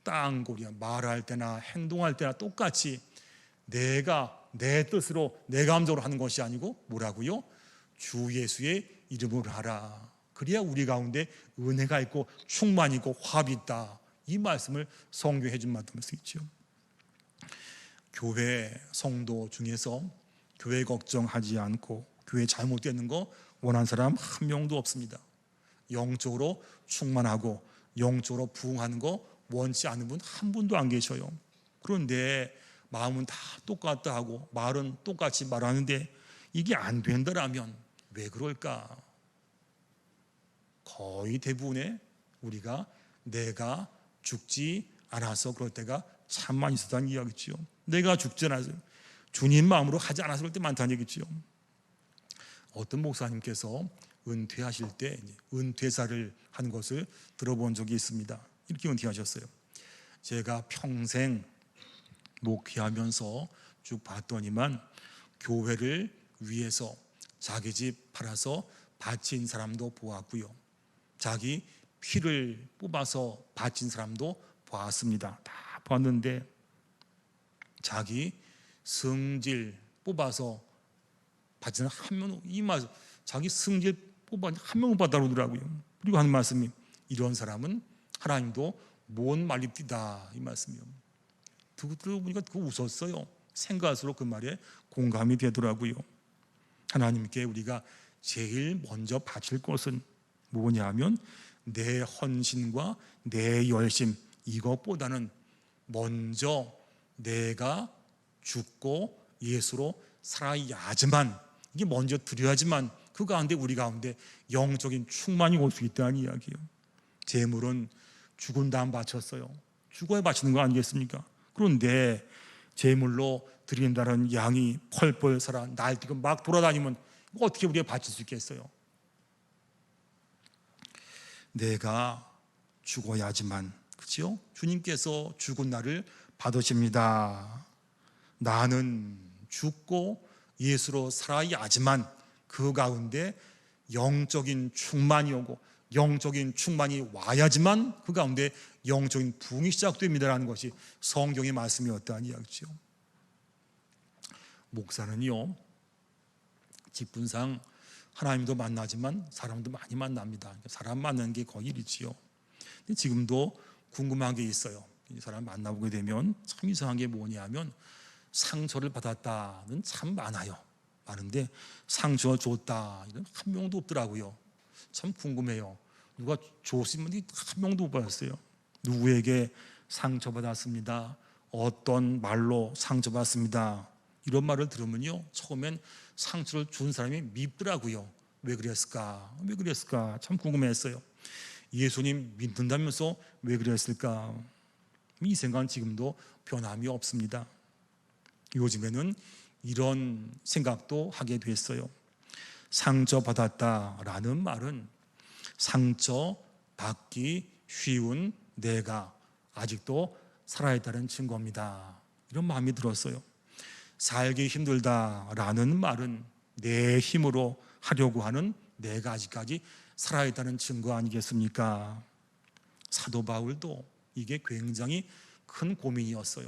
땅고리야 말할 때나 행동할 때나 똑같이 내가 내 뜻으로 내 감정으로 하는 것이 아니고 뭐라고요? 주 예수의 이름으로 하라. 그래야 우리 가운데 은혜가 있고 충만이 있고 화합이 있다. 이 말씀을 성경에 해준 말씀을 있죠. 교회 성도 중에서 교회 걱정하지 않고 교회 잘못되는 거 원하는 사람 한 명도 없습니다. 영적으로 충만하고 영적으로 부흥하는 거 원치 않는 분 한 분도 안 계셔요. 그런데 마음은 다 똑같다 하고 말은 똑같이 말하는데 이게 안 된다라면 왜 그럴까? 거의 대부분의 우리가 내가 죽지 않아서 그럴 때가 참 많이 있었다는 이야기죠. 내가 죽지 않아서 주님 마음으로 하지 않아서 그럴 때 많다는 얘기죠. 어떤 목사님께서 은퇴하실 때 은퇴사를 한 것을 들어본 적이 있습니다. 이렇게 은퇴하셨어요. 제가 평생 목회하면서 쭉 봤더니만 교회를 위해서 자기 집 팔아서 바친 사람도 보았고요. 자기 피를 뽑아서 바친 사람도 보았습니다. 다 봤는데 자기 성질 뽑아서 바친 한 명, 이 말, 자기 성질 뽑아 한 명은 받아 그러더라고요. 그리고 하는 말씀이 이런 사람은 하나님도 못 말립디다 이 말씀이요. 들어보니까 그거 웃었어요. 생각할수록 그 말에 공감이 되더라고요. 하나님께 우리가 제일 먼저 바칠 것은 뭐냐면 내 헌신과 내 열심, 이것보다는 먼저 내가 죽고 예수로 살아야지만, 이게 먼저 드려야지만 그 가운데 우리 가운데 영적인 충만이 올 수 있다는 이야기예요. 제물은 죽은 다음 바쳤어요. 죽어야 바치는 거 아니겠습니까? 그런데 제물로 드린다는 양이 펄펄 살아 날뛰고 막 돌아다니면 어떻게 우리가 바칠 수 있겠어요? 내가 죽어야지만, 그렇죠? 주님께서 죽은 나를 받으십니다. 나는 죽고 예수로 살아야지만 그 가운데 영적인 충만이 오고 영적인 충만이 와야지만 그 가운데 영적인 부흥이 시작됩니다라는 것이 성경의 말씀이었다는 이야기죠. 목사는요, 직분상 하나님도 만나지만 사람도 많이 만납니다. 사람 만나는 게 거의 일이지요. 지금도 궁금한 게 있어요. 이 사람 만나보게 되면 참 이상한 게 뭐냐면 상처를 받았다는 참 많아요. 많은데 상처 줬다 이런 한 명도 없더라고요. 참 궁금해요. 누가 줬으면 한 명도 못 받았어요. 누구에게 상처받았습니다. 어떤 말로 상처받았습니다. 이런 말을 들으면요, 처음엔 상처를 준 사람이 밉더라고요. 왜 그랬을까? 왜 그랬을까? 참 궁금했어요. 예수님 믿는다면서 왜 그랬을까? 이 생각은 지금도 변함이 없습니다. 요즘에는 이런 생각도 하게 됐어요. 상처받았다라는 말은 상처받기 쉬운 내가 아직도 살아있다는 증거입니다. 이런 마음이 들었어요. 살기 힘들다라는 말은 내 힘으로 하려고 하는 내가 아직까지 살아있다는 증거 아니겠습니까? 사도 바울도 이게 굉장히 큰 고민이었어요.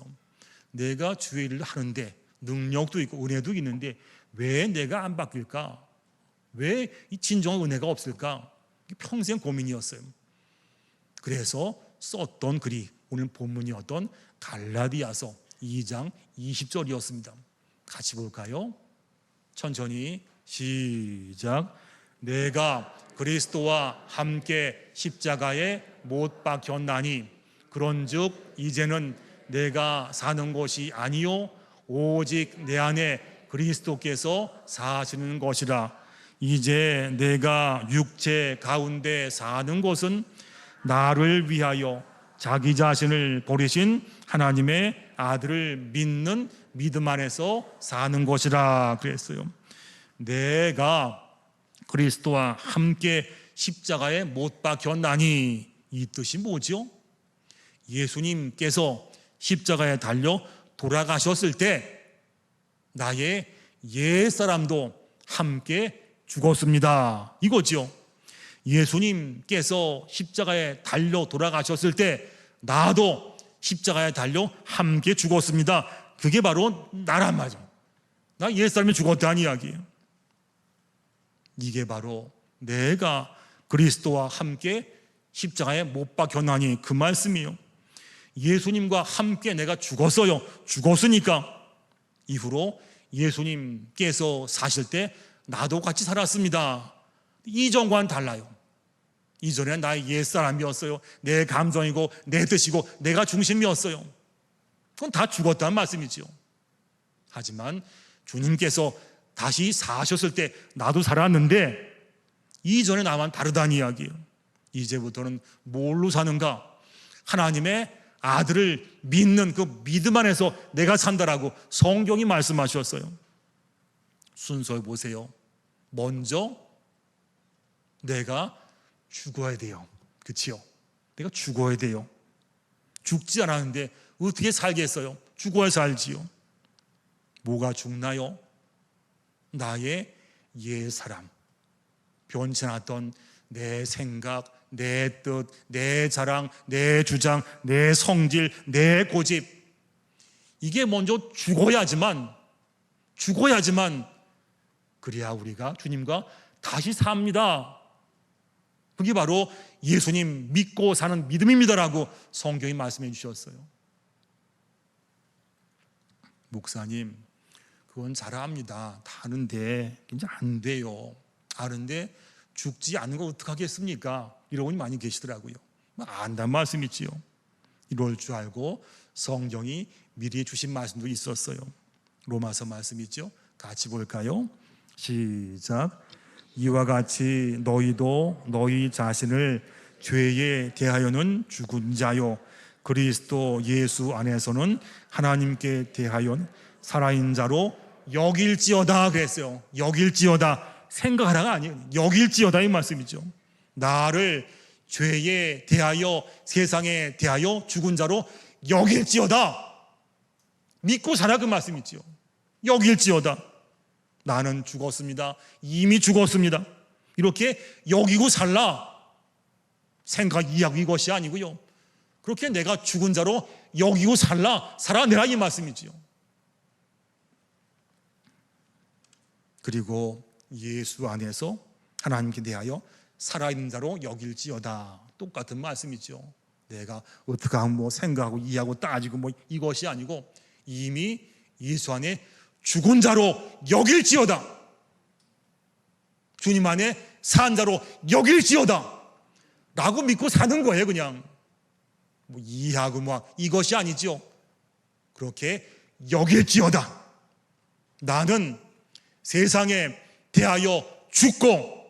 내가 주의 일을 하는데 능력도 있고 은혜도 있는데 왜 내가 안 바뀔까? 왜 이 진정한 은혜가 없을까? 평생 고민이었어요. 그래서 썼던 글이 오늘 본문이었던 갈라디아서 2장 20절이었습니다. 같이 볼까요? 천천히 시작. 내가 그리스도와 함께 십자가에 못 박혔나니 그런즉 이제는 내가 사는 것이 아니요 오직 내 안에 그리스도께서 사시는 것이라. 이제 내가 육체 가운데 사는 것은 나를 위하여 자기 자신을 버리신 하나님의 아들을 믿는 믿음 안에서 사는 것이라 그랬어요. 내가 그리스도와 함께 십자가에 못 박혔나니, 이 뜻이 뭐죠? 예수님께서 십자가에 달려 돌아가셨을 때 나의 옛사람도 함께 죽었습니다, 이거죠. 예수님께서 십자가에 달려 돌아가셨을 때 나도 십자가에 달려 함께 죽었습니다. 그게 바로 나란 말이죠. 나 옛사람이 죽었다는 이야기예요. 이게 바로 내가 그리스도와 함께 십자가에 못 박혔나니 그 말씀이에요. 예수님과 함께 내가 죽었어요. 죽었으니까 이후로 예수님께서 사실 때 나도 같이 살았습니다. 이전과는 달라요. 이전에는 나의 옛사람이었어요. 내 감정이고 내 뜻이고 내가 중심이었어요. 그건 다 죽었다는 말씀이죠. 하지만 주님께서 다시 사셨을 때 나도 살았는데 이전에 나와는 다르다는 이야기예요. 이제부터는 뭘로 사는가? 하나님의 아들을 믿는 그 믿음 안에서 내가 산다라고 성경이 말씀하셨어요. 순서에 보세요. 먼저 내가 죽어야 돼요. 그렇죠? 내가 죽어야 돼요. 죽지 않았는데 어떻게 살겠어요? 죽어야 살지요. 뭐가 죽나요? 나의 옛사람, 변치않았던 내 생각, 내 뜻, 내 자랑, 내 주장, 내 성질, 내 고집, 이게 먼저 죽어야지만 그래야 우리가 주님과 다시 삽니다. 그게 바로 예수님 믿고 사는 믿음입니다라고 성경이 말씀해 주셨어요. 목사님, 그건 잘 압니다. 다 아는데 이제 안 돼요. 아는데 죽지 않는 거 어떡하겠습니까? 이런 분이 많이 계시더라고요. 안단 말씀이지요. 이럴 줄 알고 성경이 미리 주신 말씀도 있었어요. 로마서 말씀이죠. 같이 볼까요? 시작. 이와 같이 너희도 너희 자신을 죄에 대하여는 죽은 자요 그리스도 예수 안에서는 하나님께 대하여 살아있는 자로 여길지어다 그랬어요. 여길지어다, 생각하라가 아니에요. 여길지어다 이 말씀이죠. 나를 죄에 대하여 세상에 대하여 죽은 자로 여길지어다, 믿고 살아 그 말씀이죠. 여길지어다. 나는 죽었습니다. 이미 죽었습니다. 이렇게 여기고 살라. 생각 이해하고 이것이 아니고요. 그렇게 내가 죽은 자로 여기고 살아내라 이 말씀이지요. 그리고 예수 안에서 하나님께 대하여 살아있는 자로 여길지어다. 똑같은 말씀이죠. 내가 어떻게 하면 뭐 생각하고 이해하고 따지고 뭐 이것이 아니고 이미 예수 안에 죽은 자로 여길지어다. 주님 안에 산 자로 여길지어다 라고 믿고 사는 거예요. 그냥 뭐 이해하고 뭐 이것이 아니죠. 그렇게 여길지어다. 나는 세상에 대하여 죽고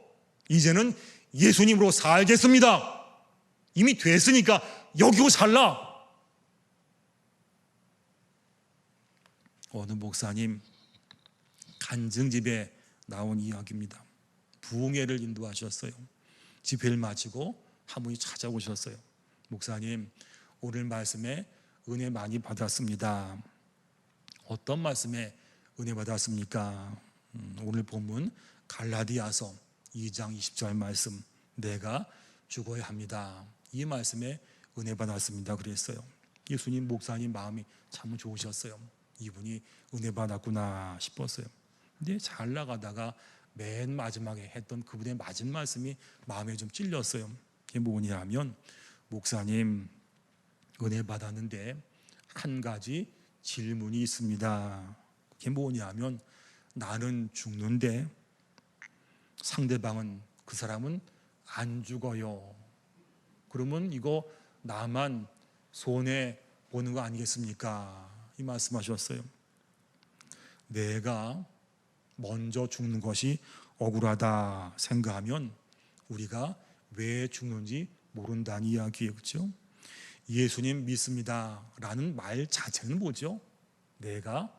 이제는 예수님으로 살겠습니다. 이미 됐으니까 여기고 살라. 어느 목사님 간증집에 나온 이야기입니다. 부흥회를 인도하셨어요. 집회를 마치고 한 분이 찾아오셨어요. 목사님, 오늘 말씀에 은혜 많이 받았습니다. 어떤 말씀에 은혜 받았습니까? 오늘 본문 갈라디아서 2장 20절 말씀, 내가 죽어야 합니다. 이 말씀에 은혜 받았습니다 그랬어요. 예수님 목사님 마음이 참 좋으셨어요. 이분이 은혜 받았구나 싶었어요. 근데 잘 나가다가 맨 마지막에 했던 그분의 맞은 말씀이 마음에 좀 찔렸어요. 그게 뭐냐면, 목사님 은혜 받았는데 한 가지 질문이 있습니다. 그게 뭐냐면, 나는 죽는데 상대방은, 그 사람은 안 죽어요. 그러면 이거 나만 손해 보는 거 아니겠습니까? 이 말씀하셨어요. 내가 먼저 죽는 것이 억울하다 생각하면 우리가 왜 죽는지 모른다는 이야기예요. 그렇죠? 예수님 믿습니다 라는 말 자체는 뭐죠? 내가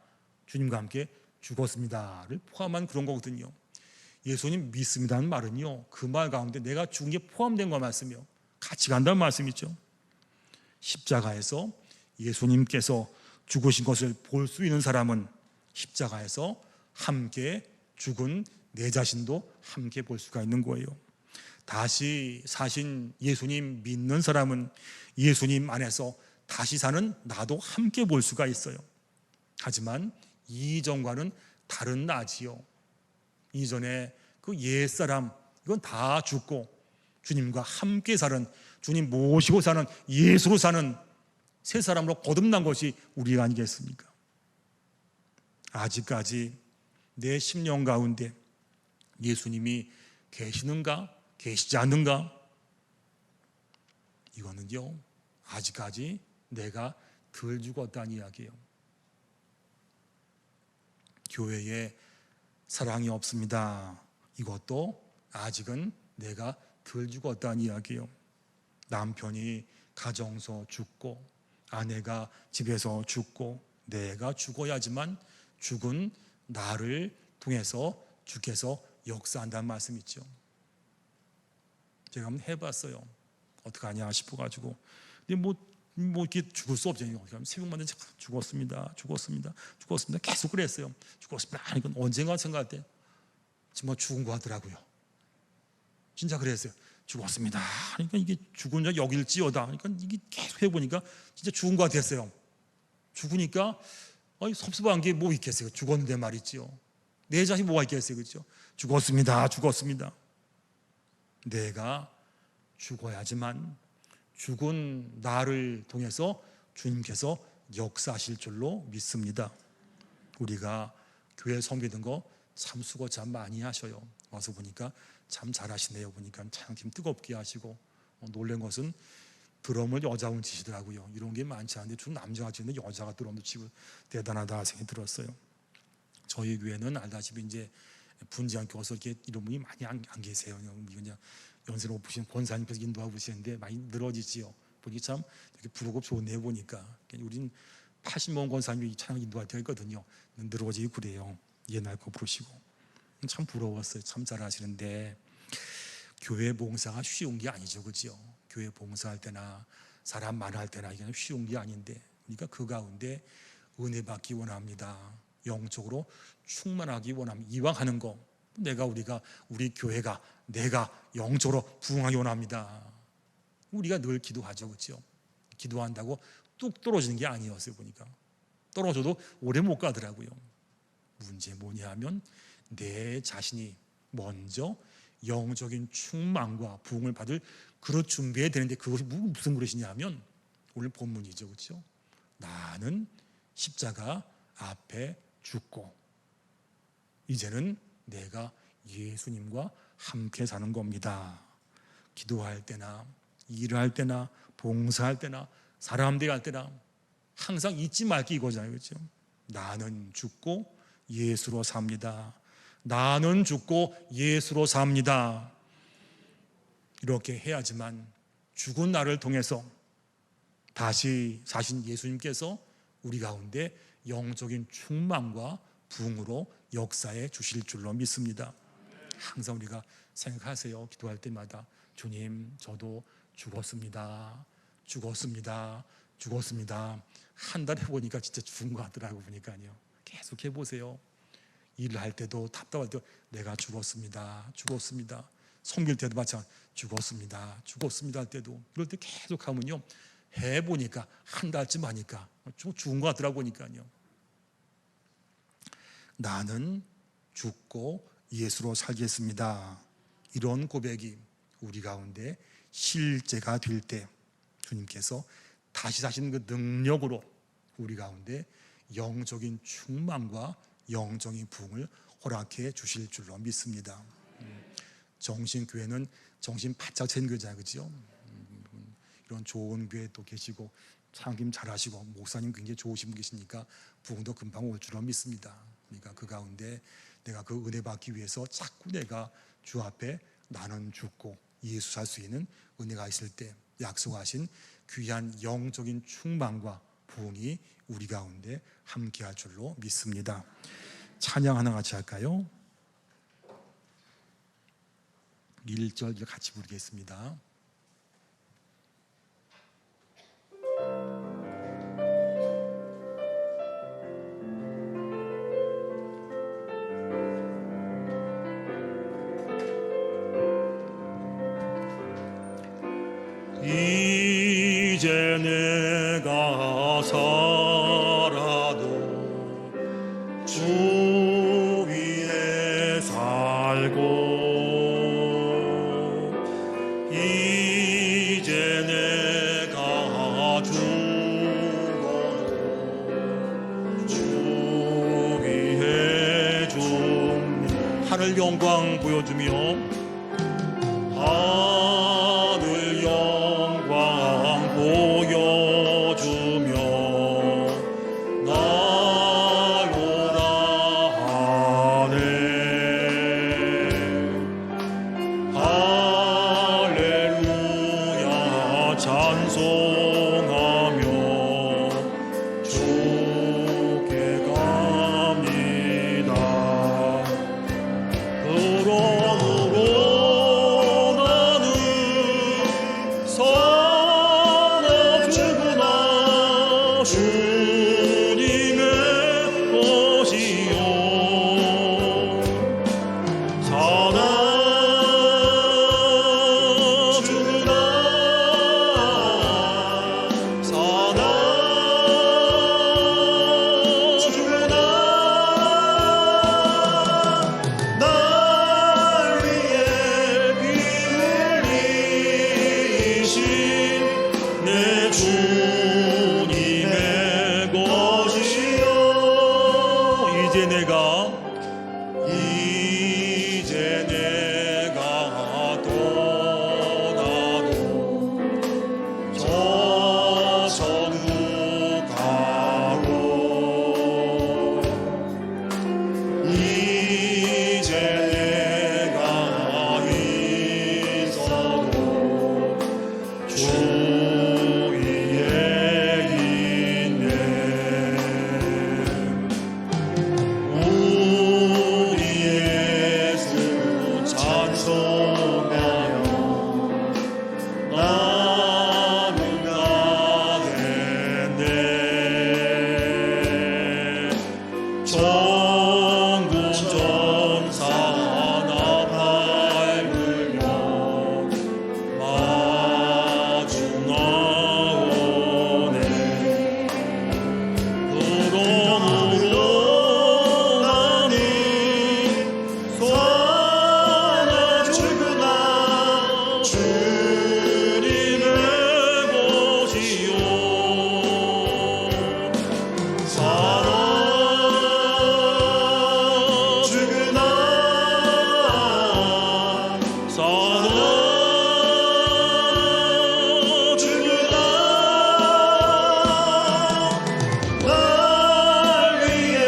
주님과 함께 죽었습니다를 포함한 그런 거거든요. 예수님 믿습니다는 말은요, 그 말 가운데 내가 죽은 게 포함된 거 말씀이요, 같이 간다는 말씀이죠. 십자가에서 예수님께서 죽으신 것을 볼 수 있는 사람은 십자가에서 함께 죽은 내 자신도 함께 볼 수가 있는 거예요. 다시 사신 예수님 믿는 사람은 예수님 안에서 다시 사는 나도 함께 볼 수가 있어요. 하지만 이전과는 다른 나지요. 이전에 그 옛사람, 이건 다 죽고 주님과 함께 사는, 주님 모시고 사는, 예수로 사는 새 사람으로 거듭난 것이 우리가 아니겠습니까? 아직까지 내 심령 가운데 예수님이 계시는가 계시지 않는가, 이거는요 아직까지 내가 덜 죽었다는 이야기예요. 교회에 사랑이 없습니다, 이것도 아직은 내가 덜 죽었다는 이야기예요. 남편이 가정에서 죽고 아내가 집에서 죽고 내가 죽어야지만 죽은 나를 통해서 주께서 역사한다는 말씀 있죠. 제가 한번 해봤어요. 어떡하냐 싶어가지고. 근데 뭐 이렇게 죽을 수 없잖아요. 새벽마다 죽었습니다. 계속 그랬어요. 죽었습니다. 이건 언젠가 생각할 때 정말 죽은 거 하더라고요. 진짜 그랬어요. 죽었습니다. 그러니까 이게 죽은 자 여길지어다. 그러니까 이게 계속 해보니까 진짜 죽은 거 같았어요. 죽으니까 섭섭한 게 뭐 있겠어요. 죽었는데 말이지요. 내 자신이 뭐가 있겠어요. 그렇죠? 죽었습니다. 내가 죽어야지만 죽은 나를 통해서 주님께서 역사하실 줄로 믿습니다. 우리가 교회 섬기는 거 참 수고 참 많이 하셔요. 와서 보니까 참 잘하시네요. 보니까 찬양팀 뜨겁게 하시고, 놀란 것은 드럼을 여자분 치시더라고요. 이런 게 많지 않은데 주로 남자가 치는데 여자가 드럼도 치고 대단하다 생각이 들었어요. 저희 교회는 알다시피 이제 분지한 교서 이렇게 이런 분이 많이 안 계세요. 그냥 연세 높으신 권사님께서 인도하고 계시는데 많이 늘어지지요. 보니 참 되게 부르고 좋네요. 보니까 우린 80명 권사님이 찬양 인도할 때가 있거든요. 늘어지고 그래요. 옛날 거 부르시고 참 부러웠어요. 참 잘하시는데 교회 봉사가 쉬운 게 아니죠, 그렇죠? 교회 봉사할 때나 사람 만날 때나 이게 쉬운 게 아닌데, 그러니까 그 가운데 은혜 받기 원합니다. 영적으로 충만하기 원합니다. 이왕 하는 거 우리 교회가 내가 영적으로 부흥하기 원합니다. 우리가 늘 기도하죠, 그렇죠? 기도한다고 뚝 떨어지는 게 아니었어요. 보니까 떨어져도 오래 못 가더라고요. 문제 뭐냐 하면 내 자신이 먼저 영적인 충만과 부흥을 받을 그릇 준비해야 되는데, 그것이 무슨 그릇이냐 하면 오늘 본문이죠, 그렇죠? 나는 십자가 앞에 죽고 이제는 내가 예수님과 함께 사는 겁니다. 기도할 때나 일을 할 때나 봉사할 때나 사람 대할 때나 항상 잊지 말 게 이거잖아요, 그렇죠? 나는 죽고 예수로 삽니다. 나는 죽고 예수로 삽니다. 이렇게 해야지만 죽은 나를 통해서 다시 사신 예수님께서 우리 가운데 영적인 충만과 부흥으로 역사해 주실 줄로 믿습니다. 항상 우리가 생각하세요. 기도할 때마다 주님, 저도 죽었습니다. 한 달 해보니까 진짜 죽은 것 같더라고. 보니까요. 계속 해보세요. 일을 할 때도 답답할 때 내가 죽었습니다. 섬길 때도 마찬가지 죽었습니다 할 때도, 이럴 때 계속 하면요, 해보니까 한 달쯤 하니까 좀 죽은 것 같더라고. 보니까요. 나는 죽고 예수로 살겠습니다. 이런 고백이 우리 가운데 실제가 될 때 주님께서 다시 사시는 그 능력으로 우리 가운데 영적인 충만과 영적인 부흥을 허락해 주실 줄로 믿습니다. 정신교회는 정신 바짝 차린 교회잖아요, 그렇죠? 이런 좋은 교회 또 계시고 창김 잘하시고 목사님 굉장히 좋으신 분 계시니까 부흥도 금방 올 줄로 믿습니다. 그러니까 그 가운데 내가 그 은혜 받기 위해서 자꾸 내가 주 앞에 나는 죽고 예수 살 수 있는 은혜가 있을 때 약속하신 귀한 영적인 충만과 부흥이 우리 가운데 함께할 줄로 믿습니다. 찬양 하나 같이 할까요? 1절 같이 부르겠습니다. 이제 내가 살아도 주 위에 살고 이제 내가 죽어도 주 위에 좀 하늘 영광 보여주며 하늘 영광 보여주며 날 오라 하네 할렐루야 찬송하며 주께 갑니다. 그러므로 나는 살아주구나 주님의 것이요 살아주구나 살아주구나 날 위해 피 흘리신 내 주님의 것이요 이제 내가 떠나도 저 천국가로 이제 내가 있어도 주 위에 있네 우리 예수 찬송하며 나는 가겠네 전군 전사 나 밟으며 마주 나오네 그러므로 나는 살아주구나 주님의 것이요 살아주구나 살아주구나 날 위해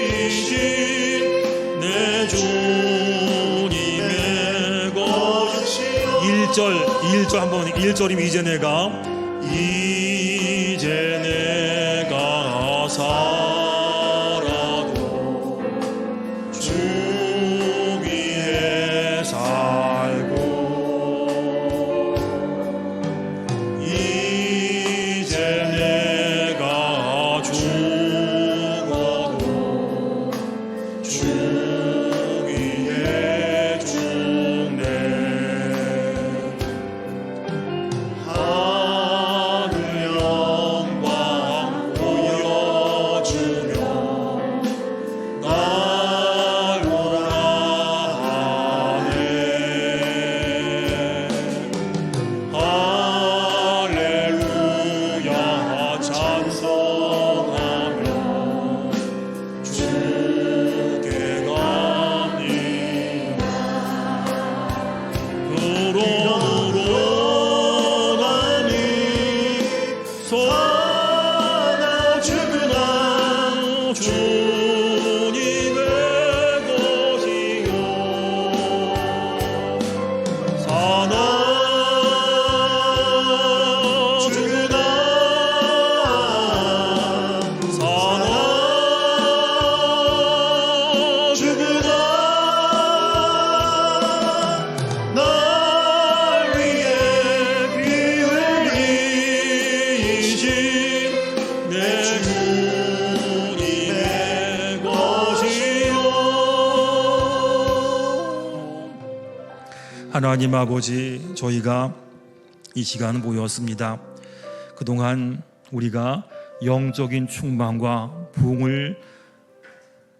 흘리신 내 주님의 것이요 1절 한번 1절이면 이제 내가 살아도 주 위에 살고 이제 내가 죽어도 주 위에 죽네 하늘 영광 보여주며 날 오라 하네 할렐루야 찬송하며 주께 갑니다 그러므로 나는 살아주구나 주 하나님 아버지, 저희가 이 시간 모였습니다. 그동안 우리가 영적인 충만과 부흥을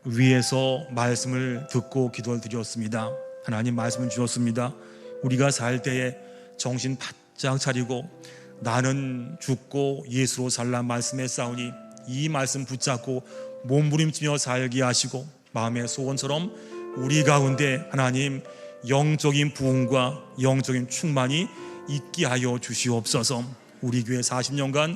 위해서 말씀을 듣고 기도를 드렸습니다. 하나님 말씀을 주셨습니다. 우리가 살 때에 정신 바짝 차리고 나는 죽고 예수로 살라 말씀했사오니 이 말씀 붙잡고 몸부림치며 살게 하시고 마음의 소원처럼 우리 가운데 하나님 영적인 부흥과 영적인 충만이 있게 하여 주시옵소서. 우리 교회 40년간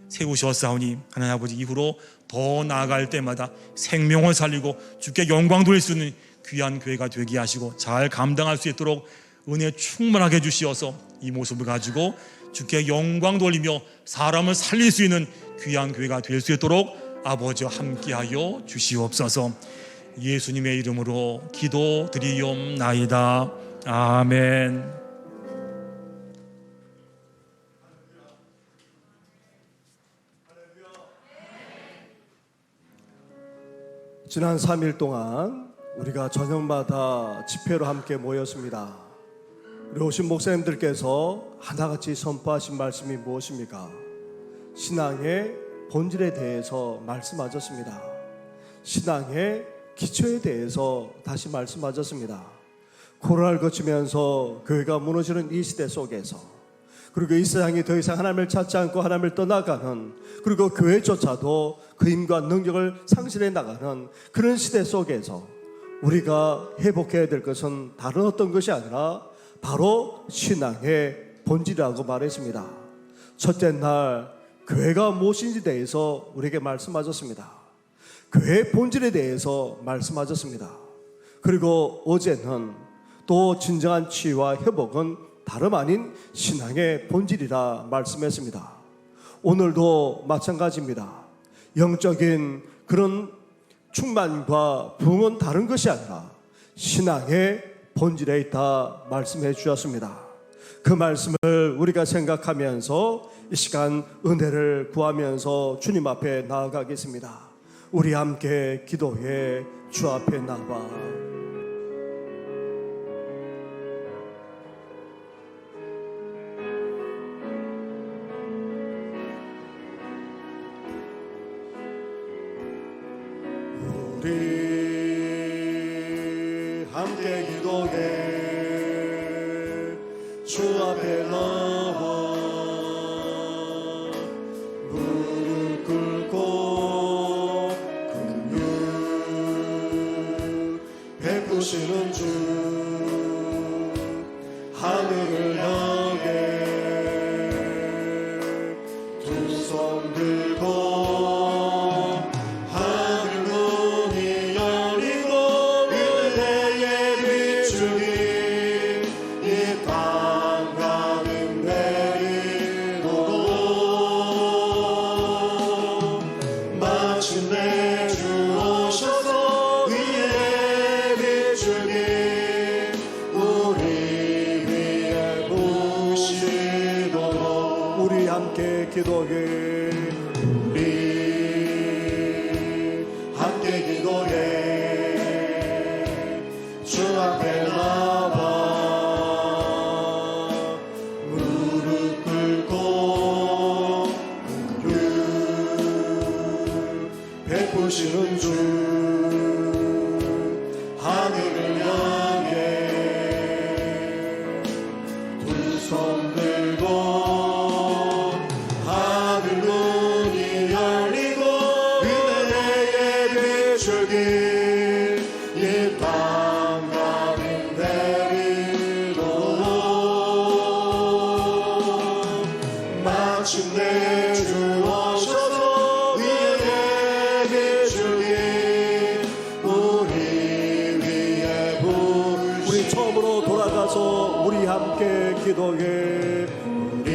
세우셨사오니 하나님 아버지 이후로 더 나아갈 때마다 생명을 살리고 주께 영광 돌릴 수 있는 귀한 교회가 되게 하시고 잘 감당할 수 있도록 은혜 충만하게 해주시어서 이 모습을 가지고 주께 영광 돌리며 사람을 살릴 수 있는 귀한 교회가 될 수 있도록 아버지와 함께하여 주시옵소서. 예수님의 이름으로 기도드리옵나이다. 아멘. 지난 3일 동안 우리가 저녁마다 집회로 함께 모였습니다. 우리 오신 목사님들께서 하나같이 선포하신 말씀이 무엇입니까? 신앙의 본질에 대해서 말씀하셨습니다. 신앙의 기초에 대해서 다시 말씀하셨습니다. 코로나를 거치면서 교회가 무너지는 이 시대 속에서, 그리고 이 세상이 더 이상 하나님을 찾지 않고 하나님을 떠나가는, 그리고 교회조차도 그 힘과 능력을 상실해 나가는 그런 시대 속에서 우리가 회복해야 될 것은 다른 어떤 것이 아니라 바로 신앙의 본질이라고 말했습니다. 첫째 날 교회가 무엇인지 대해서 우리에게 말씀하셨습니다. 교회의 본질에 대해서 말씀하셨습니다. 그리고 어제는 또 진정한 치유와 회복은 다름 아닌 신앙의 본질이라 말씀했습니다. 오늘도 마찬가지입니다. 영적인 그런 충만과 부흥은 다른 것이 아니라 신앙의 본질에 있다 말씀해 주셨습니다. 그 말씀을 우리가 생각하면서 이 시간 은혜를 구하면서 주님 앞에 나아가겠습니다. 우리 함께 기도해 주 앞에 나와 우리 함께 기도해 주 앞에 나와 무릎 꿇고 긍휼 베푸시는 주 하늘을 향해 두 손 들고 기도해 우리 함께 기도해 주 앞에 나와 무릎 꿇고 긍휼 베푸시는 주 하늘을 향해 두 손 들고 마침내 주 오셔서 우리에게 비추기 우리 위에 부으시니 우리 처음으로 돌아가서 우리 함께 기도해 우리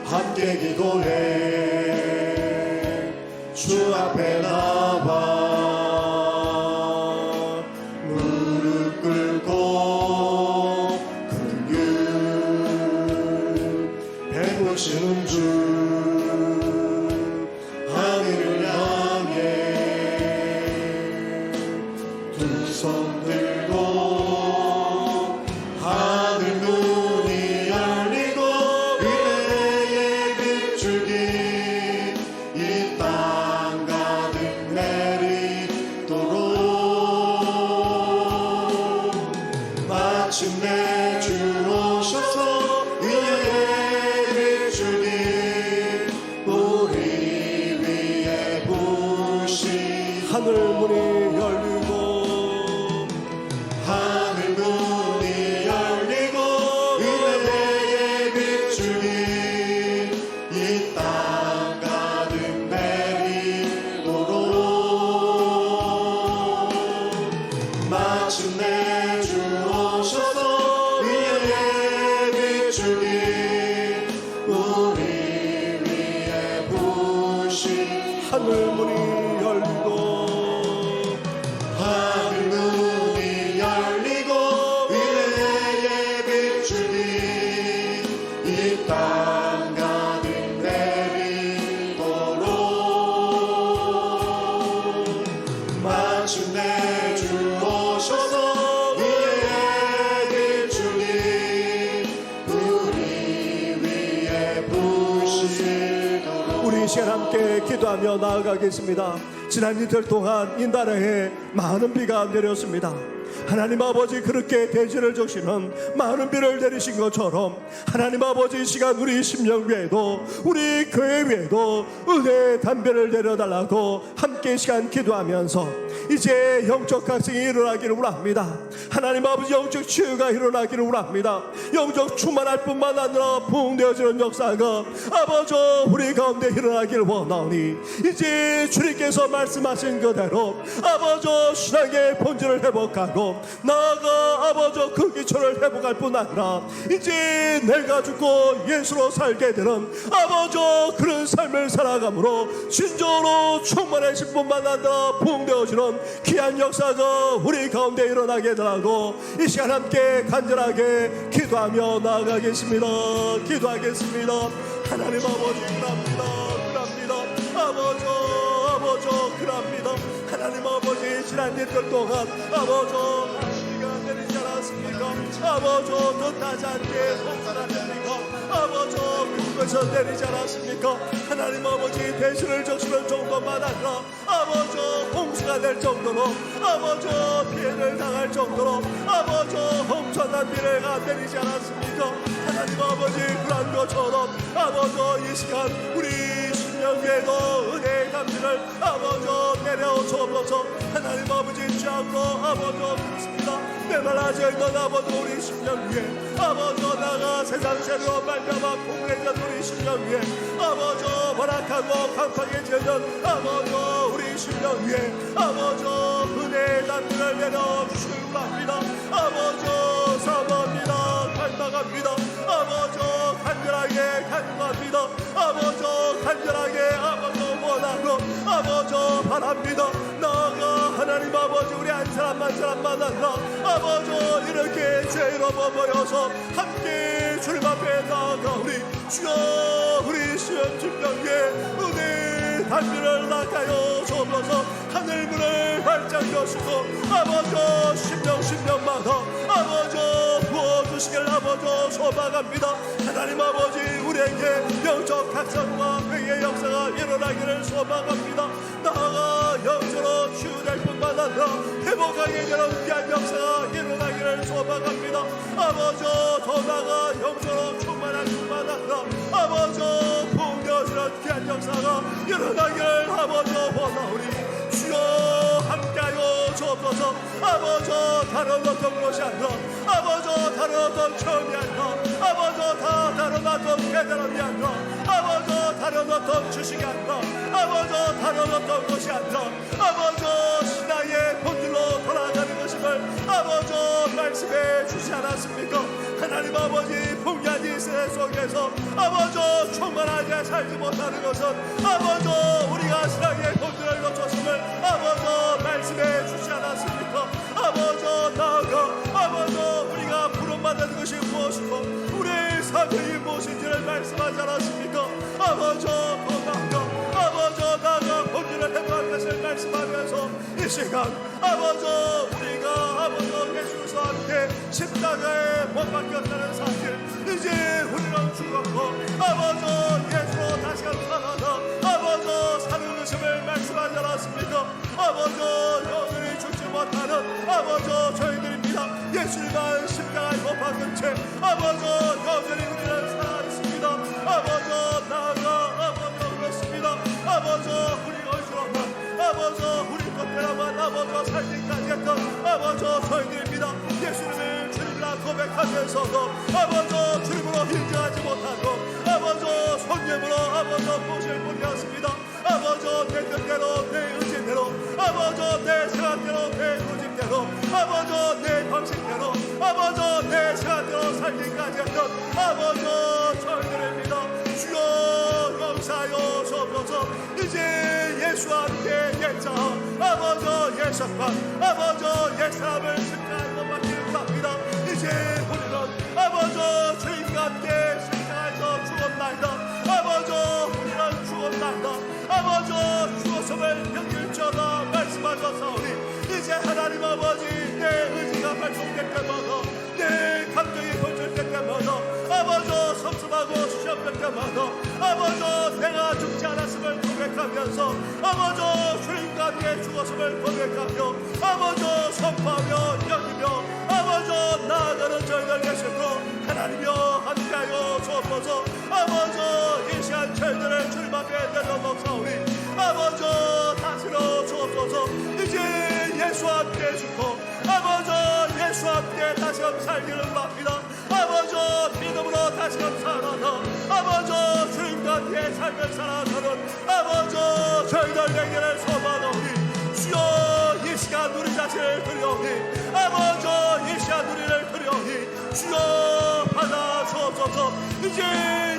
함께 기도해 주 앞에 나와 무릎 꿇고 베푸시는 주 하늘을 향해 두 손 들고 하늘 문이 열리고 하늘 문이 열리고 은혜의 빛줄이 이 땅 가득 내리도록 마침내 주 오셔서 은혜의 빛줄이 우리 위에 부으신 하늘 문이 열리고 하늘 문이 열리고 은혜의 빛줄이 이 땅 가득 내리도록 마침내 주 오셔서 은혜의 빛줄이 우리 위에 부으시도록 우리 이 시간 함께 기도하며 나아가겠습니다. 지난 이틀 동안 이 나라에 많은 비가 내렸습니다. 하나님 아버지, 그렇게 대지를 적시는 많은 비를 내리신 것처럼 하나님 아버지, 이 시간 우리 심령 위에도 우리 교회 위에도 은혜의 담배를 내려달라고 함께 이 시간 기도하면서 이제 영적 각성이 일어나기를 원합니다. 하나님 아버지, 영적 치유가 일어나기를 원합니다. 영적 충만할 뿐만 아니라 부흥되어지는 역사가 아버지 우리 가운데 일어나기를 원하오니 이제 주님께서 말씀하신 그대로 아버지 신앙의 본질을 회복하고 나아가 아버지 그 기초를 회복할 뿐 아니라 이제 내가 죽고 예수로 살게 되는 아버지 그런 삶을 살아감으로 진정으로 충만하신 뿐만 아니라 부흥되어지는 귀한 역사가 우리 가운데 일어나게 되라고 이 시간 함께 간절하게 기도하며 나아가겠습니다. 기도하겠습니다. 하나님 아버지, 그랍니다. 아버지 그랍니다. 하나님 아버지, 지난 이틀 동안 아버지 비가 내리지 않았습니까? 아버지 뜻하지 않게 폭설하십니까? 아버지 그곳에서 내리지 않았습니까? 하나님 아버지, 대신을 적시는 정도만 아니라 아버지 홍수가 될 정도로 아버지 피해를 당할 정도로 아버지 엄청난 비가 내리지 않았습니까? 하나님 아버지, 그런 것처럼 아버지 이 시간 우리 심령 위에도 은혜의 감기를 아버지 내려주옵소서. 하나님 아버지, 주양으로 아버지 그렇습니다. 메말라져 있는 아버지 우리 심령 위에 아버지 나가 세상 세로 말미암아 공개된 우리 심령 위에 아버지 허락하고 강팍해지는 아버지 우리 심령 위에 아버지 은혜의 감기를 내려주시기 바랍니다. 아버지 사모합니다. 갈망합니다. 아버지 간절하게 간구합니다. 아버지 간절하게 아버지 원하고 아버지 바랍니다. 나아가 하나님 아버지, 우리 한 사람 한 사람만 아니라 아버지 이렇게 죄로 머물러서 함께 주님 앞에 나아가오니 주여 우리 시험 심령에 은혜 담비를 낚아여 주옵소서. 하늘문을 활짝 여시고 아버지 심령마다 아버지 부어주시길 아버지 소망합니다. 하나님 아버지, 우리에게 영적 각성과 회개의 역사가 일어나기를 소망합니다. 나아가 영적으로 치유될 뿐만 아니라 회복하게 되는 귀한 역사가 일어나기를 소망합니다. 아버지 더 나아가 영적으로 충만할 뿐만 아니라 아버지 부흥되어지는 귀한 역사가 일어나기를 아버지 원하오니 주여 함께하여 주옵소서. 아버지 다른 어떤 것이 아니라 아버지 다른 어떤 처음이 아니라 아버지 다른 어떤 깨달음이 아니라 아버지 다른 어떤 지식이 아니라 아버지 다른 어떤 것이 아니라 아버지 신앙의 본질로 돌아가는 것임을 아버지 말씀해 주지 않았습니까? 하나님 아버지, 풍요한 이 세상 속에서 아버지 충만하게 살지 못하는 것은 아버지 우리가 신앙의 본질을 놓쳤음을 아버지 말씀해 주지 않았습니까? 아버지 나아가 아버지 우리가 부름받는 것이 무엇이고 우리의 사명이 무엇인지를 말씀하지 않았습니까? 아버지 더 나아가 아버지 나아가 본질을 회복할 것을 말씀하면서 이 시간 아버지 우리가 아버지 예수와 함께 십자가에 못 박혔다는 사실, 이제 우리는 죽었고 아버지 예수로 다시 살아서 아버지 사는 것임을 말씀하지 않았습니까? 아버지 영원히 죽지 못하는 아버지 저희들입니다. 예수님은 십자가에 못 박힌 채 아버지 영원히 우리는 살아있습니다. 아버지 나아가 아버지 그렇습니다. 아버지 우리 어지러운 아버지 우리 것 아버지 살기까지 했던 아버지 저희들입니다. 예수님을 주님이라 고백하면서도 아버지 주님으로 인정하지 못하고 아버지 손님으로 아버지 모실 뿐이었습니다. 아버지 내 뜻대로 내 의지대로 아버지 내 생각대로 내 고집대로 아버지 내 방식대로 아버지 내 생각대로 살기까지 했던 아버지 저희들입니다. 주여 용서하여 주옵소서. 이제 예수와 함께 옛자 아버지 예수관 아버지 옛사람을 십자가에서 맡기는 겁니다. 이제 우리는 아버지 주님과 함께 십자가에서 죽었나이다. 아버지 우리는 죽었나이다. 아버지 죽었음을 명일전하 말씀하셨사오니 이제 하나님 아버지 내 의지가 발동될 때마다 내 감정이 번질될 때마다 아버지 섭섭하고 시험될 때마다 아버지 내가 죽지 않았음을 고백하면서 아버지 주님과 함께 죽었음을 고백하며 아버지 선포하며 여기며 아버지 나아가는 저희들 계시고 하나님여 함께하여 주옵소서. 아버지 이 시간 저희들을 주님 앞에 내려놓사오니 아버지 다스려 주옵소서. 이제 예수와 함께 죽고 아버지 예수와 함께 다시금 살기를 바랍니다. 아버지 믿음으로 다시금 살아서 아버지 주님과 함께 삶을 살아가는 아버지 저희들 내게를 소망하오니 주여 이 시간 우리 자신을 드려오니 아버지 이 시간 우리를 드려오니 주여 받아 주옵소서. 이제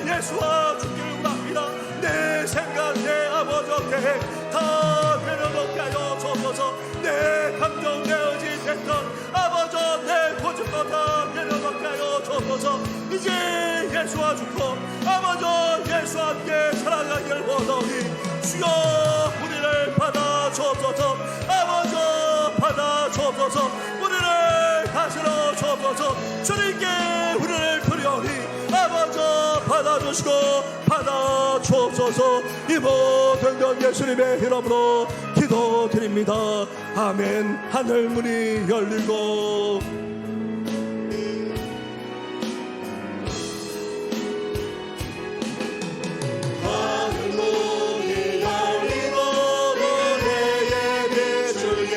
예수와 죽기를 바랍니다. 내 생각 내 아버지 계획 다 내려놓게 하여 주옵소서. 내 감정 내 의지 됐던 아버지 내 고집도 다 내려놓게 하여 주옵소서. 이제 예수와 죽고 아버지 예수와 함께 살아가길 원하오니 주여 우리를 받아 주옵소서. 아버지 받아 주옵소서. 우리를 다스려 주옵소서. 주님께 우리를 드려오니 아버지 받아주시고 받아 주옵소서. 이 모든 것 예수님의 이름으로 기도드립니다. 아멘. 하늘 문이 열리고 하늘 문이 열리고 은혜의 빛줄기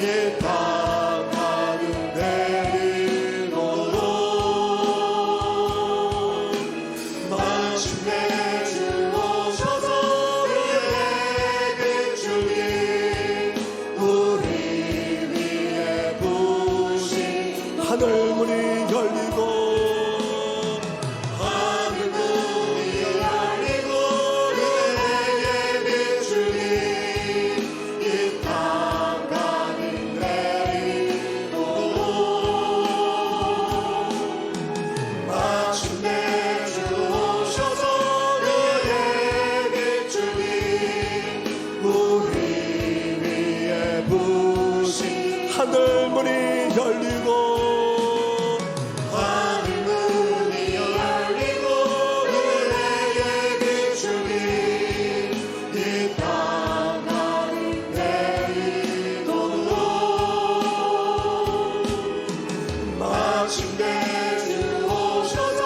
이 땅 가는 내리도록 마침내 주 오셔서 은혜의 빛줄기 우리 위에 부으신 하늘 문이 열리고 하늘 문이 열리고 은혜의 빛줄기 이 땅 가는 내리도록 마침내 주 오셔서 은혜의 빛줄기 우리 위에 부으신 하늘 문이 열리고 하늘 문이 열리고 은혜의 빛줄기 이 땅 가는 내리도록 마침내 주 오셔서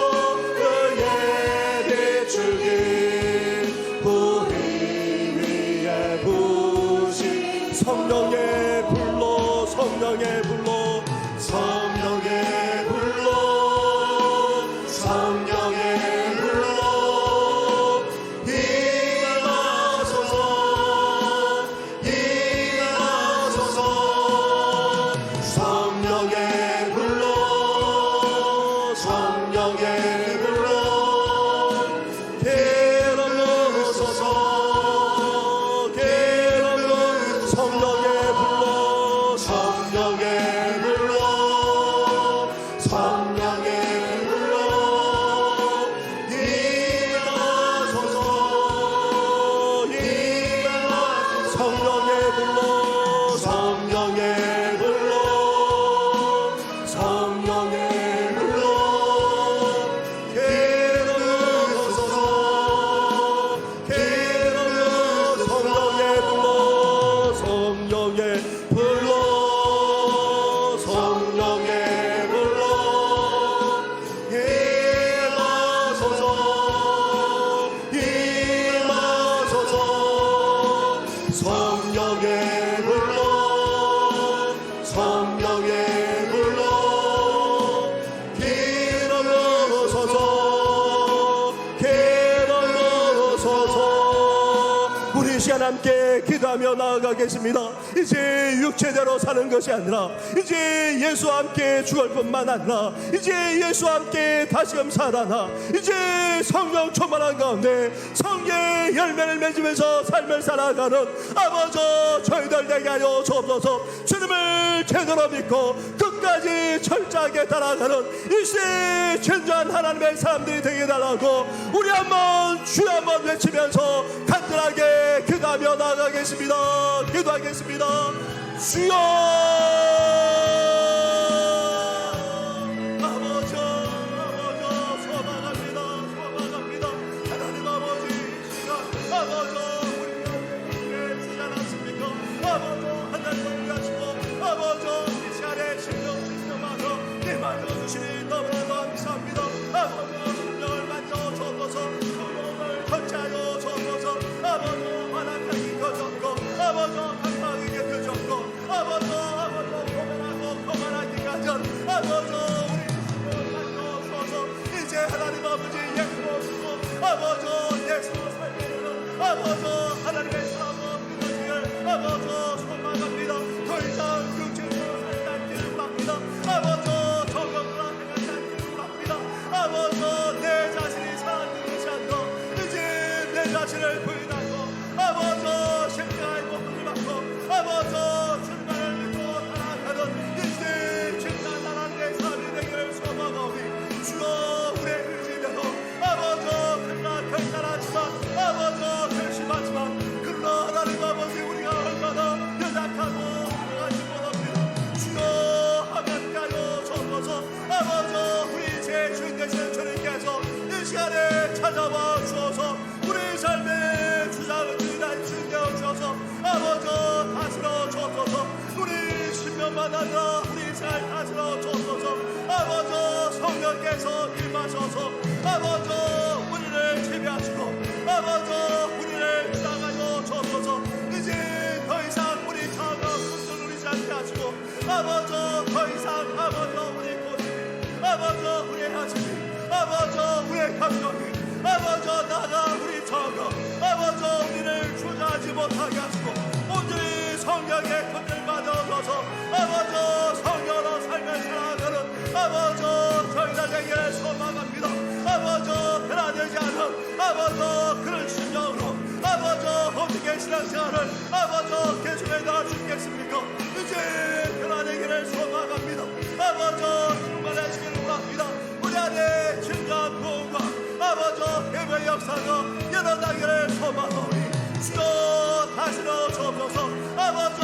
은혜의 빛줄기 우리 위에 부으신 성령의 불로 성령의 불로 성령의 불로 성령의 불로 임하소서 임하소서 성령의 불로 성령의 불로 게으르소서 게으르 성령의 불로 성령의 불로 성령의 불로 임하소서 임하소서 성령의 불로 성령의 불로 성령의 불로 게으르소서 게으르 성령의 불로 성령의 불로 성령의 불로 임하소서 임하소서 성령의 불로 이 시간 함께 기도하며 나아가겠습니다. 이제 육체대로 사는 것이 아니라 이제 예수와 함께 죽을 뿐만 아니라 이제 예수와 함께 다시금 살아나 이제 성령 충만한 가운데 성령의 열매를 맺으면서 삶을 살아가는 아버지 저희들 되게 하여 주옵소서. 주님을 제대로 믿고 끝까지 철저하게 따라가는 이세 진정한 하나님의 사람들이 되게 달라고 우리 한번 주여 한번 외치면서 간절하게 기도하며 나아가겠습니다. 기도하겠습니다. 주여 아버지 소망합니다. 하나님 아버지 이 시간 아버지 우리 주지 않았습니까? 아버지 하나님 우리하시고 아버지 이 시간에 신령마저 내 만져주시니 너무나도 감사합니다. 아버지 신령을 만져주옵소서. 성령을 터치하여 주옵소서. 아버지 완악하게 펴졌고 아버지 한방이게 펴졌고 아버지 고만하게 가전 아버지 우리 만져주옵소서. 이제 하나님 아버지 예수로 쓰고 아버지 예수로 살리는 아버지 하나님의 사랑을 믿으시길 아버지 소망합니다. 더 이상 육체로 살다 길을 합니다. 아버지 정령으로 행한다는 길을 합니다. 아버지 내 자신이 사랑하는 것이 아니라 이제 내 자신을 부인하고 아버지 십자가의 고통을 받고 아버지 출발을 믿고 살아가는 이제 진짜 나라의 삶이 되기를 소망하오니 주여 우리의 의지대로 아버지 그러나 결단하지만 아버지 결심하지만 그러나 하나님 아버지 우리가 얼마나 연약하고 불안하지 못합니다. 주여 하나님께요 주옵소서. 아버지 우리 제 주인 되시는 주님께서 이 시간에 찾아와 주어서 우리 삶의 주장을 주인한 주인 되어 주셔서 아버지 다스려 주옵소서. 우리 신명만 아니라 우리 잘 다스려 주옵소서. 아버지 성령께서 임하셔서 아버지 우리를 지배하시고 아버지 우리를 주장하여 주옵소서. 이제 더 이상 우리 자가 손을 누리지 않게 하시고 아버지 더 이상 아버지 우리 고집이 아버지 우리의 하심이 아버지 우리의 감정이 아버지 나가 우리 자가 아버지 우리를 주저하지 못하게 하시고 온전히 성령의 권을 받아줘서 아버지 성령으로 삶을 살아가는 아버지 저희들 되기를 소망합니다. 아버지 변화되지 않은 아버지 그런 심령으로 아버지 어떻게 신앙생활을 아버지 계속해 나갈 수 있겠습니까? 이제 변화되기를 소망합니다. 아버지 충만하시기를 바랍니다. 우리 안에 진정한 구원과 아버지 예배의 역사가 일어나기를 소망하오니 주여 다스려 주옵소서. 아버지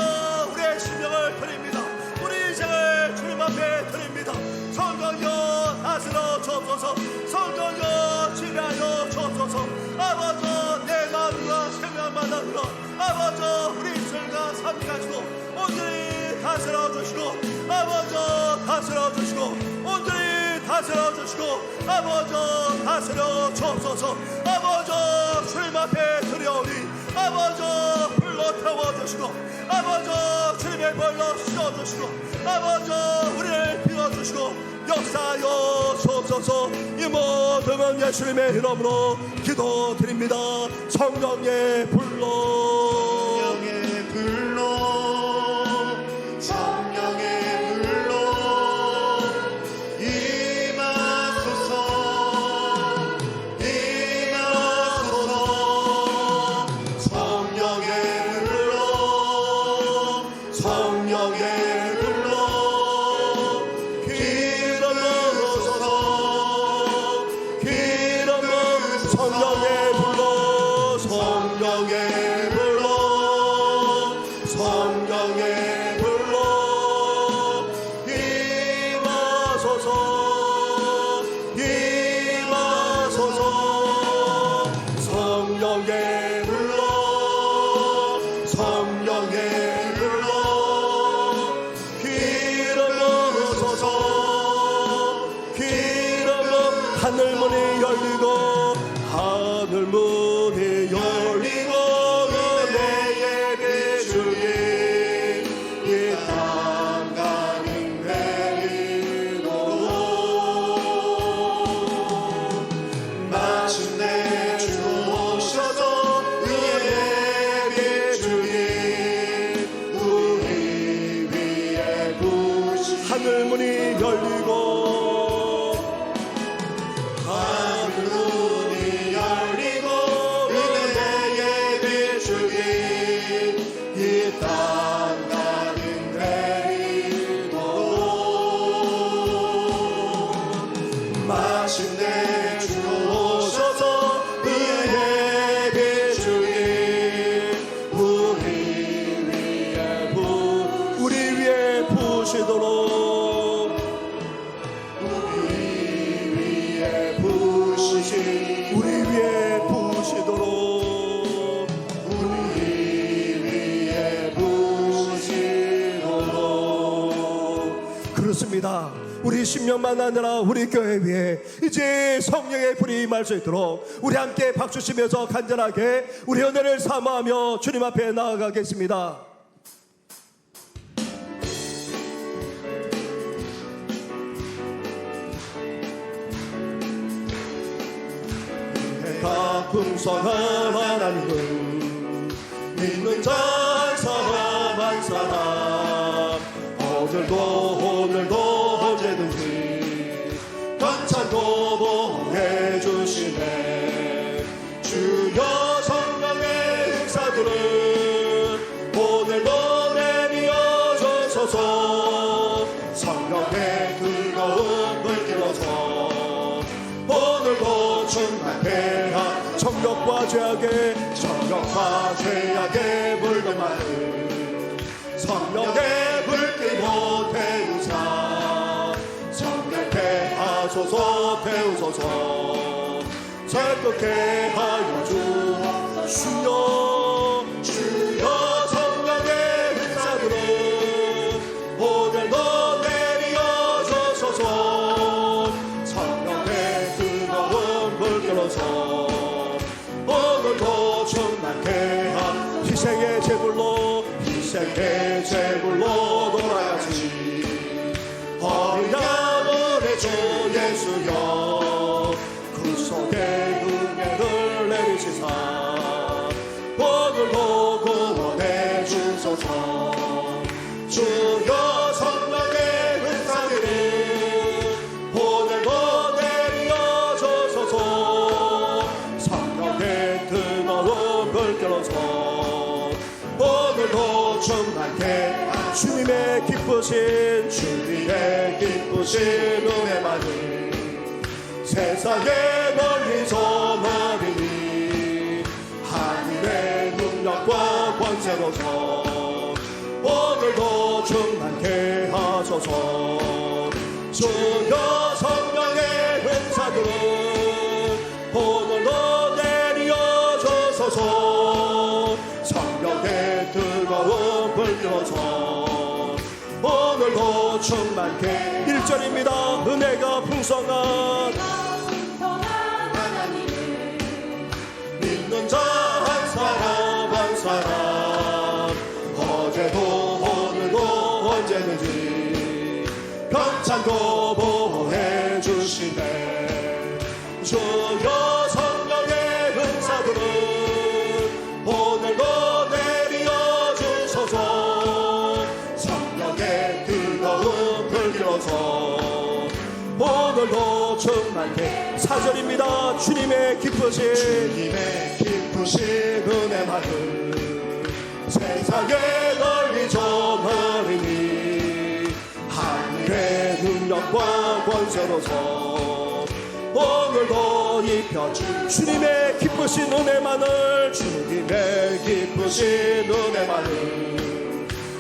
우리의 심령을 드립니다. 우리 인생을 주님 앞에 드립니다. 성령여 다스려 주옵소서. 성령여 지배하여 주옵소서. 아버지 내 마음과 생각만 하느라 아버지 우리 인생과 삶 가지고 온전히 다스려 주시고 아버지 다스려 주시고 온전히 다스려 주시고 아버지 다스려 주옵소서. 아버지 주님 앞에 드려오니 아버지 불러 태워주시고 아버지 주님의 벌로 씌워주시고 아버지 우리를 비워주시고 역사하여 주옵소서. 이 모든 건 예수님의 이름으로 기도드립니다. 성령의 불로 성령의 불로 성령의 불로 임하소서 임하소서. 성령의 불로 성령의 불로 기름 부으소서 기름 부으소서. 성령의 불로 성령의 불로 성령의 불로 임하소서 임하소서. 성령의 불로 성령의 불로 기름 부으소서 기름 부으소서. 하늘 문이 열리고 하늘 문이 열리고 은혜의 비추기 부으시도록 우리 위에 부으시도록 그렇습니다. 우리 신명만 아니라 우리 교회 위에 이제 성령의 불이 임할 수 있도록 우리 함께 박수 치면서 간절하게 우리 은혜를 사모하며 주님 앞에 나아가겠습니다. 내가 풍성한 하나님은 믿는 자 한 사람 한 사람 오늘도 언제든지 감찬도 보호해 주시네. 주여 성령의 행사들은 오늘도 내리어 주소서. 성령의 뜨거운 불길로서 오늘도 충만케 한 정력과 죄악에 물든 마음 성령의 불길로 태우사. 성령케 하소서 태우소서. 새롭게 하여 주시오. 주여 성령의 행사들은 오늘도 내리어 주소서. 성령의 뜨거운 불길로서 오늘도 충만케 한 희생의 제물로 돌아야지. 어려운 주 예수여 구속의 은혜를 내리시사 오늘도 구원해 주소서. 주여 성령의 은사들은 오늘도 내리어 주소서. 성령의 뜨거운 불길로서 오늘도 충만케 주님의 기쁘신 은혜만을 세상에 널리 전하리니 하늘의 능력과 권세로서 오늘도 충만케 하소서. 주여 성령의 은사들은 오늘도 내리어 주소서. 성령의 뜨거운 불길로서 오늘도 충만케 1절입니다. 은혜가 풍성한 하나님을 믿는 자 한 사람 한 사람 어제도 오늘도 언제든지 평창도 보호해 주시네. 주여 성령의 은사들은 오늘도 내리어 주소서. 성령의 뜨거운 불길로서 오늘도 충만케 4절입니다. 주님의 기쁘신 은혜만을 세상에 널리 전하리니 하늘의 능력과 권세로서 오늘도 입혀준 주님의 기쁘신 은혜만을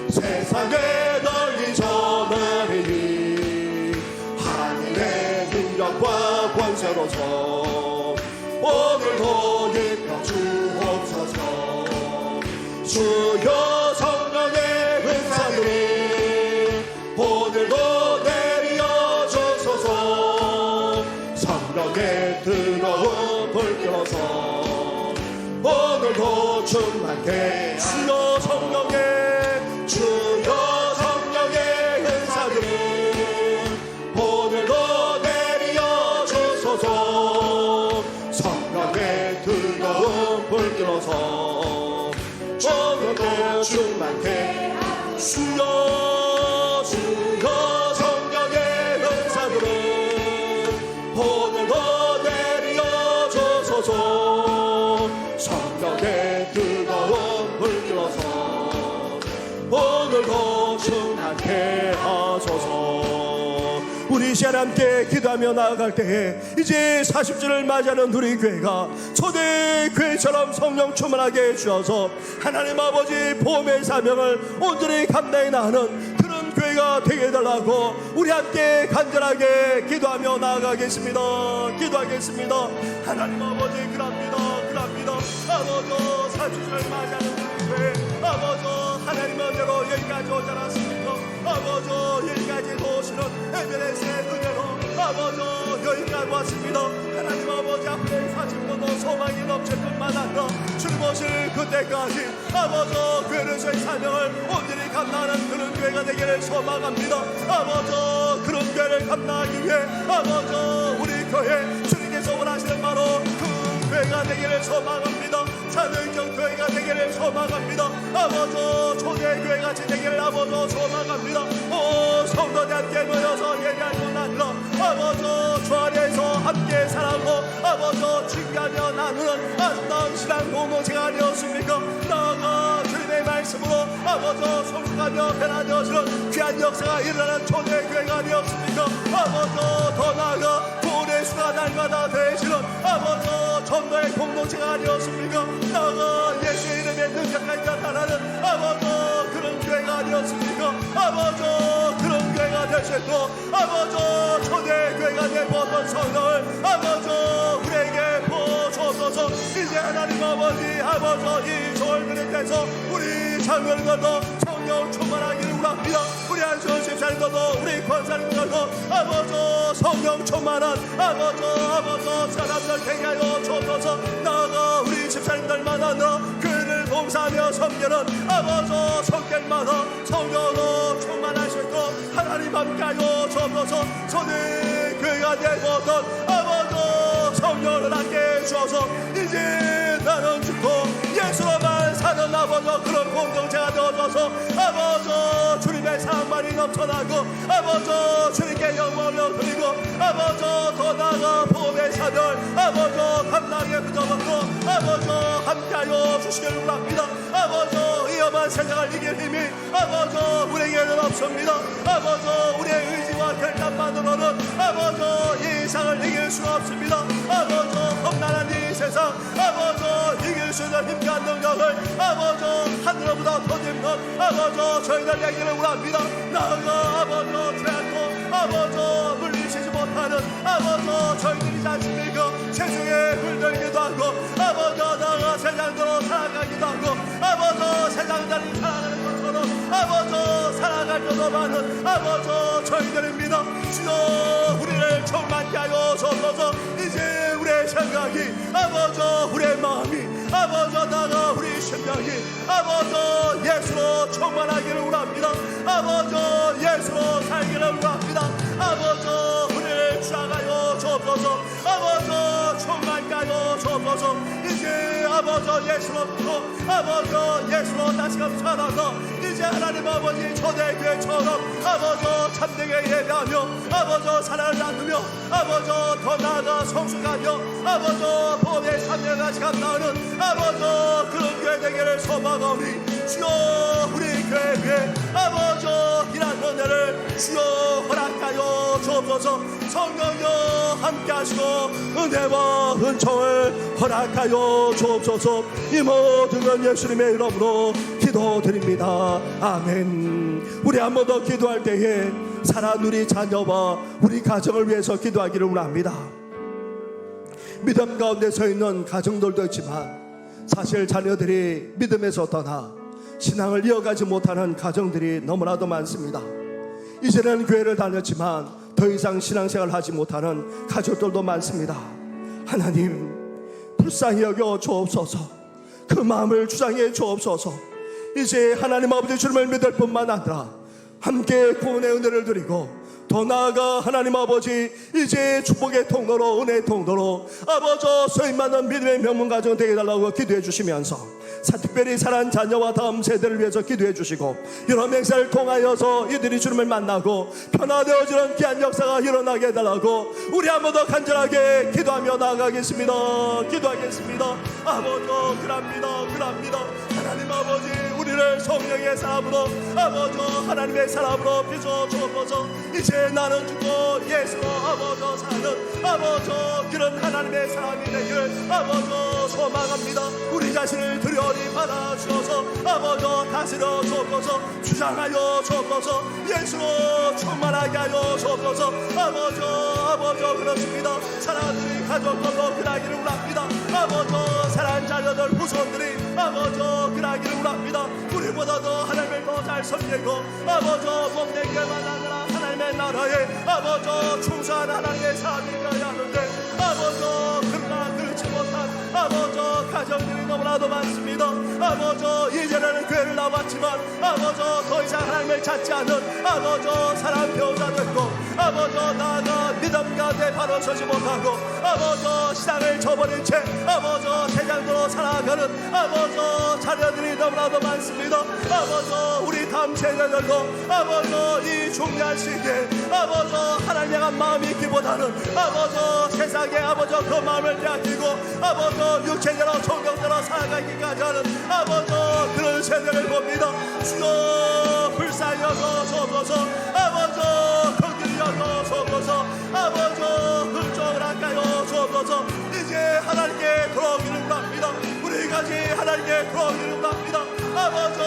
세상에 널리 전하리니 하늘의 능력과 권세로서 오늘도 입혀 주옵소서. 주여 성령의 은사들이 오늘도 내리어 주소서. 성령의 뜨거운 불길로서 오늘도 충만케 주여 성령의 은사들은 오늘도 내리어 주소서. 성령의 뜨거운 불길로서 오늘도 충만케 주여 성령의 은사들은 오늘도 내리어 주소서. 성령의 뜨거운 불길로서 오늘도 충만케 하소서. 우리 이 시간 함께 기도하며 나아갈 때에 이제 40주를 맞이하는 우리 교회가 초대 교회처럼 성령 충만하게 해주셔서 하나님 아버지 보험의 사명을 온전히 감당해 나가는 그런 교회가 교회가 되게 해달라고 우리 함께 간절하게 기도하며 나아가겠습니다. 기도하겠습니다. 하나님 아버지, 그럽니다. 아버지, 사주를 맞이하는 교회, 아버지, 하나님 은혜로 여기까지 오지 않았습니까? 아버지, 여기까지 오시는 에베레스의 은혜로 아버지, 여기까지 왔습니다. 하나님 아버지 앞에 사실로도 소망이 넘칠 뿐만 아니라 주님 오실 그때까지 아버지, 교회로서의 사명을 온전히 감당하는 그런 교회가 되기를 소망합니다. 아버지, 그런 교회를 감당하기 위해 아버지, 우리 교회 주님께서 원하시는 바로 그 교회가 되기를 소망합니다. 사명적 교회가 되기를 소망합니다. 아버지, 초대 교회같이 되기를 아버지 소망합니다. 오 성도들 함께 모여서 예배할 뿐 아니라 아버지 주 안에서 함께 살아고 아버지 증거하며 나누는 아름다운 신앙 공동체가 아니었습니까? 나아가 주님의 말씀으로 아버지 성숙하며 변화되어지는 귀한 역사가 일어나는 초대 교회가 아니었습니까? 아버지 더 나아가 구원의 수가 날마다 되시는 아버지 전도의 공동체가 아니었습니까? 나아가 예수의 이름에 능력까지 나타나는 아버지 그런 교회가 아니었습니까? 아버지 그런 교회가 되셨고 아버지 초대 교회가 되었던 성령을 아버지 우리에게 부어주옵소서. 이제 하나님 아버지 이 좋은 그릇에서 우리 장로들도 성령 충만하기를 원합니다. 우리 안수원 집사님들도 우리 권사님들도 아버지 성령 충만한 아버지 사람들 되게 하여 주옵소서. 나아가 우리 집사님들만 하나 교회를 봉사하며 섬기는 아버지 성결마다 성령으로 충만하시고 하나님 함께하여 주옵소서. 초대 교회가 되었던 아버지 성령을 함께 주어서 이제 나는 죽고 예수로만 사는 아버지 그런 공동체가 되어줘서 아버지 주님의 사랑만이 넘쳐나고 아버지 주님께 영광을 드리고 아버지 더 나아가 복음의 사별 아버지 감당에 붙여먹고 아버지 함께하여 주시길 원합니다. 아버지 이 험한 세상을 이길 힘이 아버지 우리에게는 없습니다. 아버지 우리의 의지와 결단만으로는 아버지 이 세상을 이길 수가 없습니다. 아버지 험난한 이 세상 아버지 이길 수 있는 힘과 능력을 아버지 하늘로부터 터집는 아버지 저희들 얘기를 원합니다. 나아가 아버지 죄악도 아버지 물리치지 못하는 아버지 저희들이지 않습니까? 세상에 물들기도 하고 아버지 나아가 세상대로 살아가기도 하고 아버지 세상들이 살아가는 것처럼 아버지 살아갈 때도 많은 아버지 저희들입니다. 주여 우리를 충만케 하여 주옵소서. 이제 우리의 생각이 아버지 우리의 마음이 아버지 나가 우리 심령이 아버지 예수로 충만하기를 원합니다. 아버지 예수로 살기를 원합니다. 아버지 우리를 주장하여 주옵소서. 아버지 충만케 하여 주옵소서. 이제 아버지 예수로부터 아버지 예수로 다시금 살아서 이제 하나님 아버지 초대교회처럼 아버지 참되게 예배하며 아버지 사랑을 나누며 아버지 더 나아가 성숙하며 아버지 복음의 삶에까지 감당하는 아버지 그런 교회 되기를 소망하오니 주여 우리 교회 위에 아버지 이란 은혜를 주여 허락하여 주옵소서. 성령여 함께 하시고 은혜와 은총을 허락하여 주옵소서. 이 모든 건 예수님의 이름으로 기도드립니다. 아멘. 우리 한 번 더 기도할 때에 사랑 우리 자녀와 우리 가정을 위해서 기도하기를 원합니다. 믿음 가운데 서 있는 가정들도 있지만 사실 자녀들이 믿음에서 떠나 신앙을 이어가지 못하는 가정들이 너무나도 많습니다. 이제는 교회를 다녔지만 더 이상 신앙생활을 하지 못하는 가족들도 많습니다. 하나님 불쌍히 여겨 주옵소서. 그 마음을 주장해 주옵소서. 이제 하나님 아버지 주님을 믿을 뿐만 아니라 함께 구원의 은혜를 드리고 더 나아가 하나님 아버지 이제 축복의 통로로 은혜의 통로로 아버지 소임받는 믿음의 명문 가정 되게 해달라고 기도해 주시면서 특별히 사랑하는 자녀와 다음 세대를 위해서 기도해 주시고 여러 맹세를 통하여서 이들이 주님을 만나고 변화되어지는 귀한 역사가 일어나게 해달라고 우리 한 번 더 간절하게 기도하며 나아가겠습니다. 기도하겠습니다. 아버지 그럽니다. 하나님 아버지 우리를 성령의 사람으로 아버지 하나님의 사람으로 비춰주옵소서. 이제 나는 죽고 예수로 아버지 사는 아버지 그런 하나님의 사람이 되기를 아버지 소망합니다. 우리 자신을 드려니 받아주셔서 아버지 다스려 주옵소서. 주장하여 주옵소서. 예수로 충만하게 하여 주옵소서. 아버지 그렇습니다. 사랑하는 가족들도 그나기를 원합니다. 아버지 사랑하는 자녀들 후손들이 아버지 그나기를 원합니다. 우리보다도 하나님을 더 잘 섬기고 아버지 몸되게 만나느라 하나님의 나라에 아버지 충성한 하나님의 삶이 되어야 하는데 아버지 그러나 그렇지 못한 아버지 가정들이 너무나도 많습니다. 아버지 이제는 교회를 나왔지만 아버지 더 이상 하나님을 찾지 않는 아버지 사랑 배우자 됐고 아버지 나아가 믿음 가운데 바로 서지 못하고 아버지 신앙을 저버린 채 아버지 세상으로 살아가는 아버지 자녀들이 너무나도 많습니다. 아버지 우리 다음 세대들도 아버지 이 중요한 시기에 아버지 하나님에 대한 마음이 있기보다는 아버지 세상에 아버지 그 마음을 빼앗기고 아버지 육체대로 성경대로 살아가기까지 하는 아버지 그런 세대를 봅니다. 주여 불쌍히 여겨주옵소서. 아버지 긍휼히 여겨주옵소서. 아버지 훌쩍을 아까여 주옵소서. 이제 하나님께 돌아오기를 원합니다. 우리가 이제 하나님께 돌아오기를 원합니다. 아버지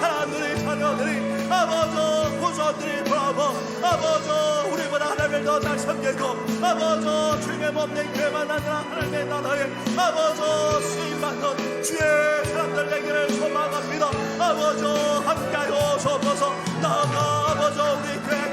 사람들이 자녀들이 아버지 후손들이 돌아오고 아버지 우리보다 하나님을 더 잘 섬기고 아버지 주님의 몸된 교회 만나느라 하나님의 나라에 아버지 수임받는 주의 사람들 되기를 소망합니다. 아버지 함께하여 주옵소서. 나아가 아버지 우리 교회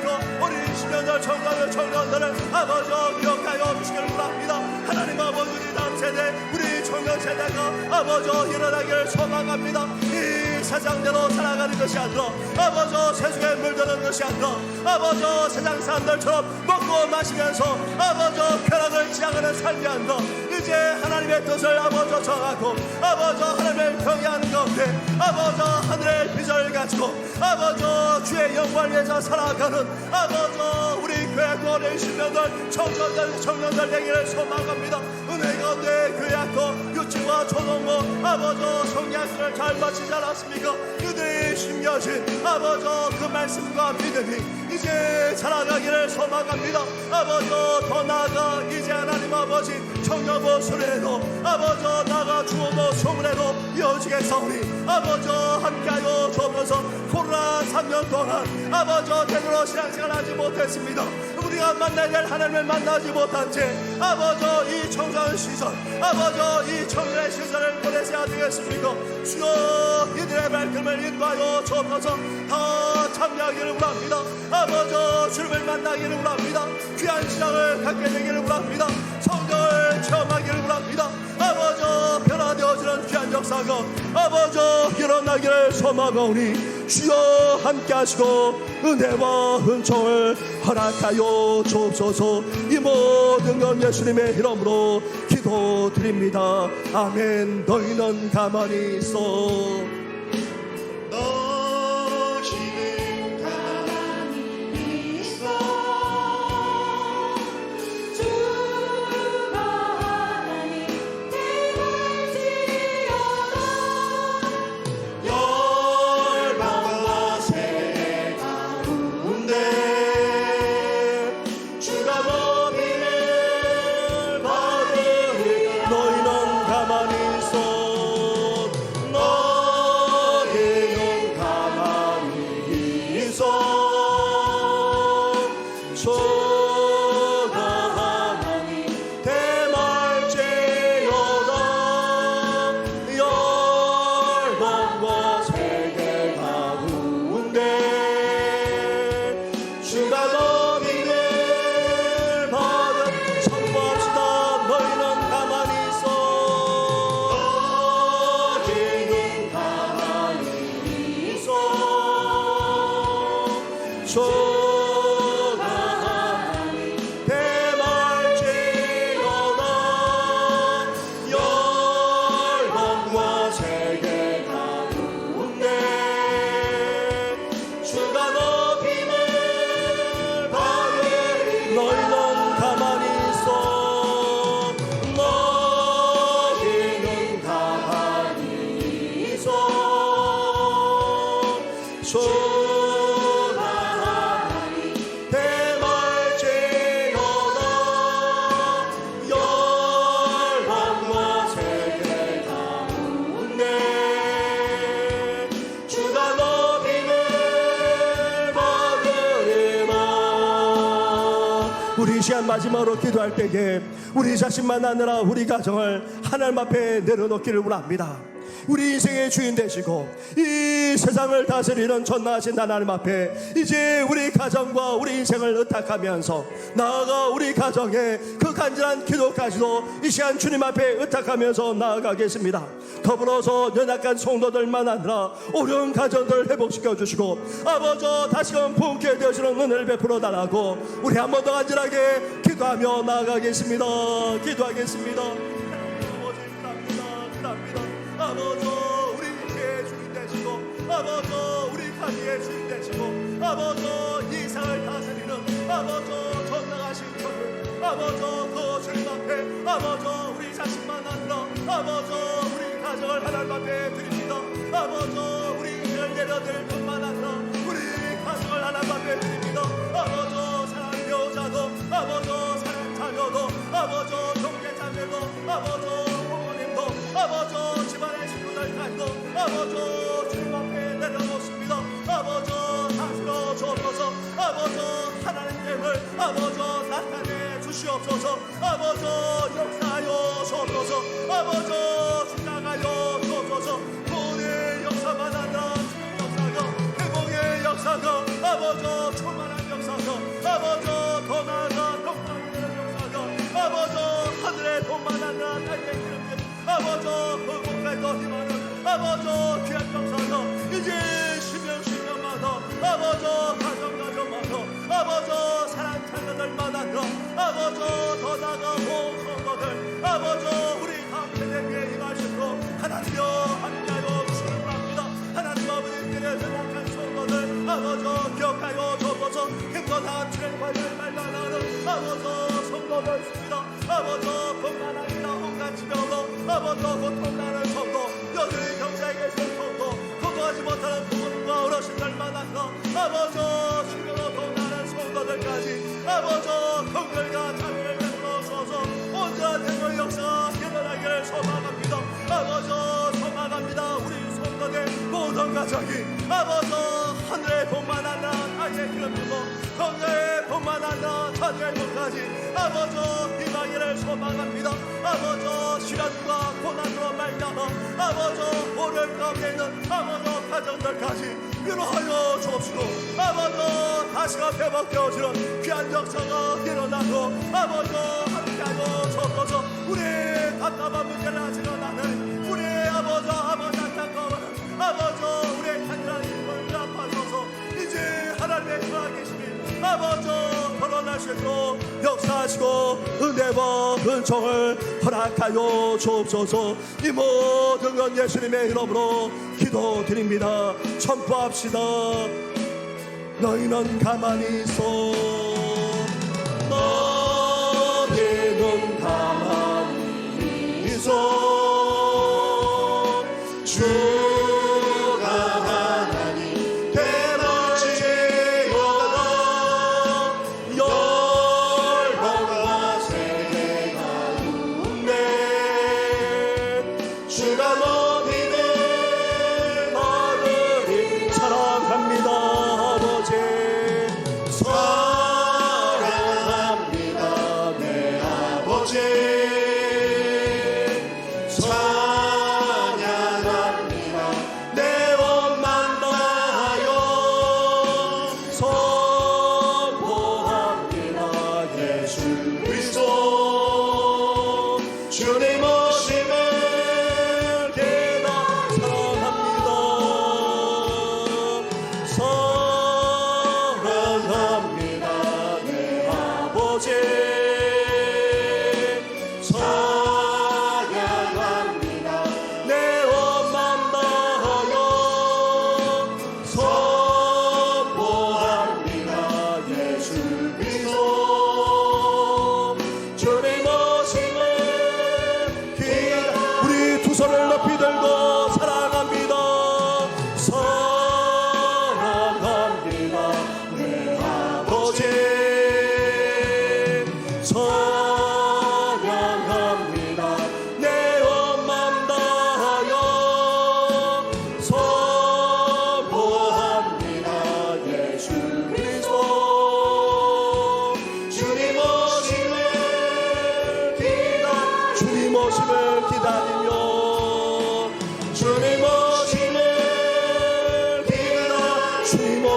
우리 시민들 청년들을 아버지 기억하여 주시기를 원합니다. 하나님 아버지 우리 다음 세대 우리 청년 세대가 아버지 일어나기를 소망합니다. 이 세상대로 살아가는 것이 아니라 아버지 세상에 물드는 것이 아니라 아버지 세상 사람들처럼 먹고 마시면서 아버지 쾌락을 지향하는 삶이 아니라 이제 하나님의 뜻을 아버지 정하고 아버지 하나님을 경외하는 가운데 아버지 하늘의 비전을 가지고 아버지 주의 영광을 위해서 살아가는 아버지 우리 교회 어린 신명들 청년들 되기를 소망합니다. 은혜 가운데 교회 학교 유치와 초등부 아버지 성리학교를 잘 마치지 않았습니까? 그들이 심겨진 아버지 그 말씀과 믿음이 이제 살아가기를 소망합니다. 아버지 더 나아가 이제 하나님 아버지 청년부 수련회도 아버지 나아가 주어도 소문회도 이어지겠사오니 아버지 함께하여 주옵소서. 코로나 3년 동안 아버지 제대로 신앙생활 하지 못했습니다. 우리가 만나야 될 하나님을 만나지 못한 채 아버지 이 청소년 시설 아버지 이 청년의 시설을 보내셔야 되겠습니까? 주여 이들의 발걸음을 인도하여 주옵소서. 다 참여하기를 원합니다. 아버지 주님을 만나기를 원합니다. 귀한 신앙을 갖게 되기를 원합니다. 성경을 체험하기를 원합니다. 아버지 변화되어지는 귀한 역사가 아버지 일어나기를 소망하오니 주여 함께 하시고 은혜와 은총을 허락하여 주옵소서. 이 모든 것 예수님의 이름으로 기도드립니다. 아멘. 너희는 가만히 있어. 너희는 가만히 있어. 주가 하나님 대할지어다. 열방과 세계 가운데 주가 너희를 받으리. 너희는 가만히 있어. 너희는 가만히 있어. 주가 하나님 대말제여다. 열방과 세계 가운데 주가 너희를 받은 선포합시다. 너희는 가만히 있어. 너희는 가만히 있어. 주가 하나님 대말제여다. 열방과 세계 가운데 주가 너희를 받으리. 너희는 가만히 있어. 너희는 가만히 있어. 주가 하나님 대말제여다. 열방과 세계 우리 이 시간 마지막으로 기도할 때에 우리 자신만 아니라 우리 가정을 하나님 앞에 내려놓기를 원합니다. 우리 인생의 주인 되시고 이 세상을 다스리는 전능하신 하나님 앞에 이제 우리 가정과 우리 인생을 의탁하면서 나아가 우리 가정의 그 간절한 기도까지도 이 시간 주님 앞에 의탁하면서 나아가겠습니다. 더불어서 연약한 성도들만 아니라 어려운 가정들 회복시켜 주시고 아버지 다시금 부흥케 되시는 은혜를 베풀어 달라고 우리 한 번 더 간절하게 기도하며 나아가겠습니다. 기도하겠습니다. 아버지 우리 인생의 주인 되시고 아버지 우리 가정의 주인 되시고 아버지 이 세상을 다스리는 아버지 전능하신 주님 아버지 그 주님 앞에 아버지 우리 자신만 아니라 아버지 우리 가정을 하나님 앞에 드립니다. 아버지 우리 인생을 내려드릴 뿐만 아니라 우리 가정을 하나님 앞에 드립니다. 아버지 사랑하는 여자도 아버지 사랑하는 자녀도 아버지 동계 자매도 아버지 부모님도 아버지 집안의 친구들까지도 아버지 주님 앞에 내려놓습니다. 아버지 다스려 주옵소서. 아버지 하나님께를 아버지 나타내 주시옵소서. 아버지 역사하여 주옵소서. 아버지 주장하여 주옵소서. 구원의 역사만 아니라 주의 역사가 회복의 역사가 아버지 충만한 역사가 아버지 더 나아가 동방의 역사가 아버지 하늘의 돈만 아니라 땅의 기름진 아버지 그 곳까지 더 힘하는 아버지 귀한 역사가 이제 시명마다 아버지 가정마다 아버지 사랑 자녀들마다 아버지 더 나아가고 성도들 아버지 우리 각 세대에 임하시고 하나님여 함께하여 주시기 바랍니다. 하나님 아버지께서 연약한 성도들 아버지 기억하여 주옵소서. 힘과 다 주의 관을 말만하는 아버지 성도들 있습니다. 아버지 뿐만 아니라 온갖 지병으로 아버지 고통나는 성도 여전히 경사에 계신 성도 거부하지 못하는 부모님과 어르신들만 아니라 아버지 죽음으로 도나는 성도들까지 아버지 긍휼과 자비를 베풀어 주어서 온전한 행의 역사가 일어나기를 소망합니다. 아버지 소망합니다. 우리 성도들 모든 가정이 아버지 하늘의 복만 아니라 땅의 기름이고 동네의 복만 아니라 천의 복까지 아버지 희망이를 소망합니다. 아버지 시련과 고난으로 말미암아 아버지 오늘 가운데 있는 아버지 가정들까지 위로하여 주옵시고 아버지 다시가 회복되어지는 귀한 역사가 일어나고 아버지 함께하여 주옵소서. 우리 답답한 문제를 하시는 나는 우리 아버지 안타까워하는 아버지 우리의 간절한 힘을 아파서서 이제 하나님의 살아계심이 아버지 드러나시고 역사하시고 은혜와 은총을 허락하여 주옵소서. 이 모든 건 예수님의 이름으로 기도드립니다. 선포합시다. 너희는 가만히 있어. 너희는 가만히 있어. 주가 하나님 대낮이여다. 열방과 세계가 웃네. 주가 너희를 너희를 사랑합니다. 아버지 사랑합니다.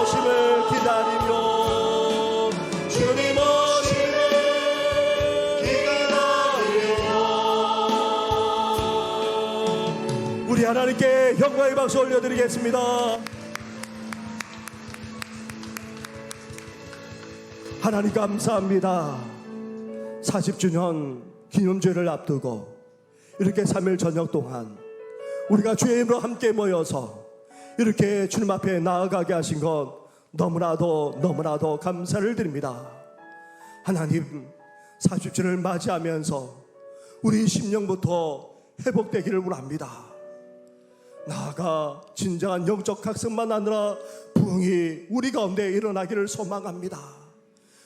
오심을 기다리며 주님 오심을 기다리며 우리 하나님께 영광의 박수 올려드리겠습니다. 하나님 감사합니다. 40주년 기념주일을 앞두고 이렇게 3일 저녁 동안 우리가 주의 이름으로 함께 모여서 이렇게 주님 앞에 나아가게 하신 것 너무나도 감사를 드립니다. 하나님, 40주년을 맞이하면서 우리 심령부터 회복되기를 원합니다. 나아가 진정한 영적 각성만 아니라 부흥이 우리 가운데 일어나기를 소망합니다.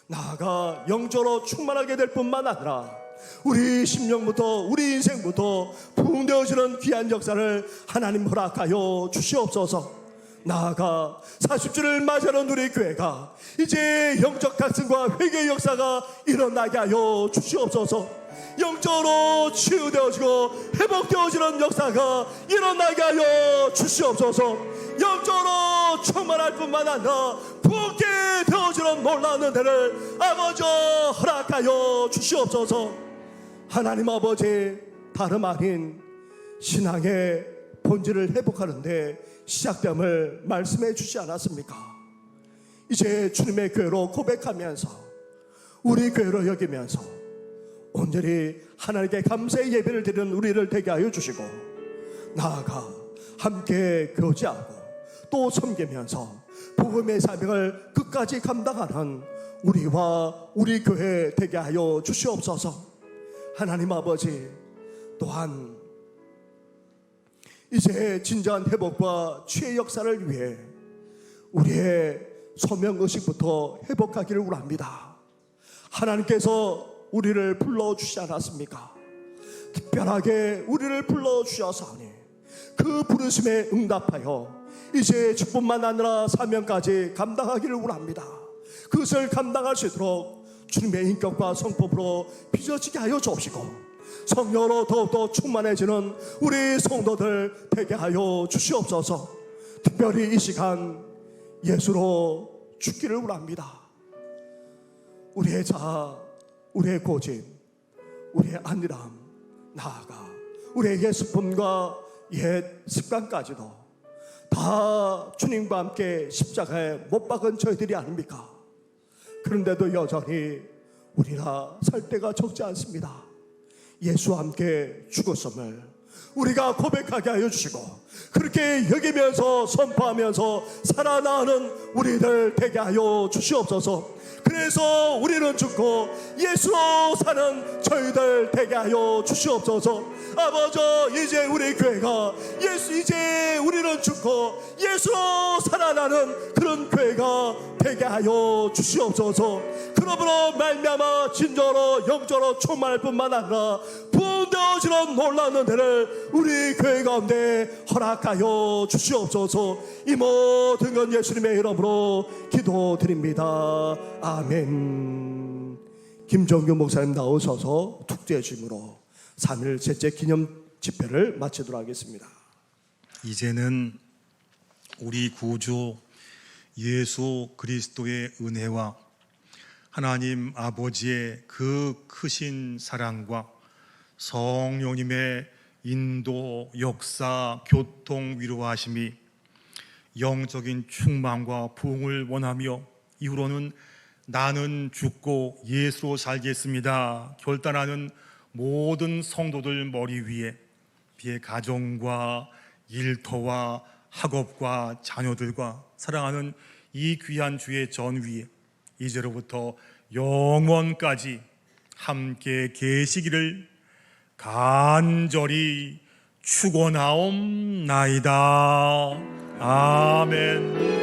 나아가 영적으로 충만하게 될 뿐만 아니라 우리 심령부터 우리 인생부터 부흥되어지는 귀한 역사를 하나님 허락하여 주시옵소서. 나아가 40주를 맞이하는 우리 교회가 이제 영적 각성과 회개의 역사가 일어나게 하여 주시옵소서. 영적으로 치유되어지고 회복되어지는 역사가 일어나게 하여 주시옵소서. 영적으로 충만할 뿐만 아니라 부흥케 되어지는 놀라운 은혜를 아버지 허락하여 주시옵소서. 하나님 아버지, 다름 아닌 신앙의 본질을 회복하는데 시작됨을 말씀해 주지 않았습니까? 이제 주님의 교회로 고백하면서 우리 교회로 여기면서 온전히 하나님께 감사의 예배를 드리는 우리를 되게 하여 주시고 나아가 함께 교제하고 또 섬기면서 복음의 사명을 끝까지 감당하는 우리와 우리 교회 되게 하여 주시옵소서. 하나님 아버지, 또한 이제 진정한 회복과 치유의 역사를 위해 우리의 소명의식부터 회복하기를 원합니다. 하나님께서 우리를 불러주시지 않았습니까? 특별하게 우리를 불러주셔서니 그 부르심에 응답하여 이제 축복만 아니라 사명까지 감당하기를 원합니다. 그것을 감당할 수 있도록 주님의 인격과 성품으로 빚어지게 하여 주옵시고 성령으로 더욱더 충만해지는 우리 성도들 되게 하여 주시옵소서. 특별히 이 시간 예수로 죽기를 원합니다. 우리의 자아, 우리의 고집, 우리의 안일함, 나아가 우리의 옛 습품과 옛 습관까지도 다 주님과 함께 십자가에 못 박은 저희들이 아닙니까? 그런데도 여전히 우리가 살 때가 적지 않습니다. 예수와 함께 죽었음을 우리가 고백하게 하여 주시고 그렇게 여기면서 선포하면서 살아나는 우리들 되게 하여 주시옵소서. 그래서 우리는 죽고 예수로 사는 저희들 되게 하여 주시옵소서. 아버지, 이제 우리 교회가 이제 우리는 죽고 예수로 살아나는 그런 교회가 되게 하여 주시옵소서. 그러므로 말미암아 진정으로 영적으로 충만할 뿐만 아니라 부흥되어지는 놀라운 은혜를 우리 교회 가운데 허락하여 주시옵소서. 이 모든 건 예수님의 이름으로 기도드립니다. 아멘. 김정규 목사님 나오셔서 특주의 주임으로 3일 셋째 기념 집회를 마치도록 하겠습니다. 이제는 우리 구주 예수 그리스도의 은혜와 하나님 아버지의 그 크신 사랑과 성령님의 인도, 역사, 교통, 위로하심이 영적인 충만과 부흥을 원하며 이후로는 나는 죽고 예수로 살겠습니다 결단하는 모든 성도들 머리 위에 비의 가정과 일터와 학업과 자녀들과 사랑하는 이 귀한 주의 전 위에 이제로부터 영원까지 함께 계시기를 간절히 축원하옵나이다. 아멘.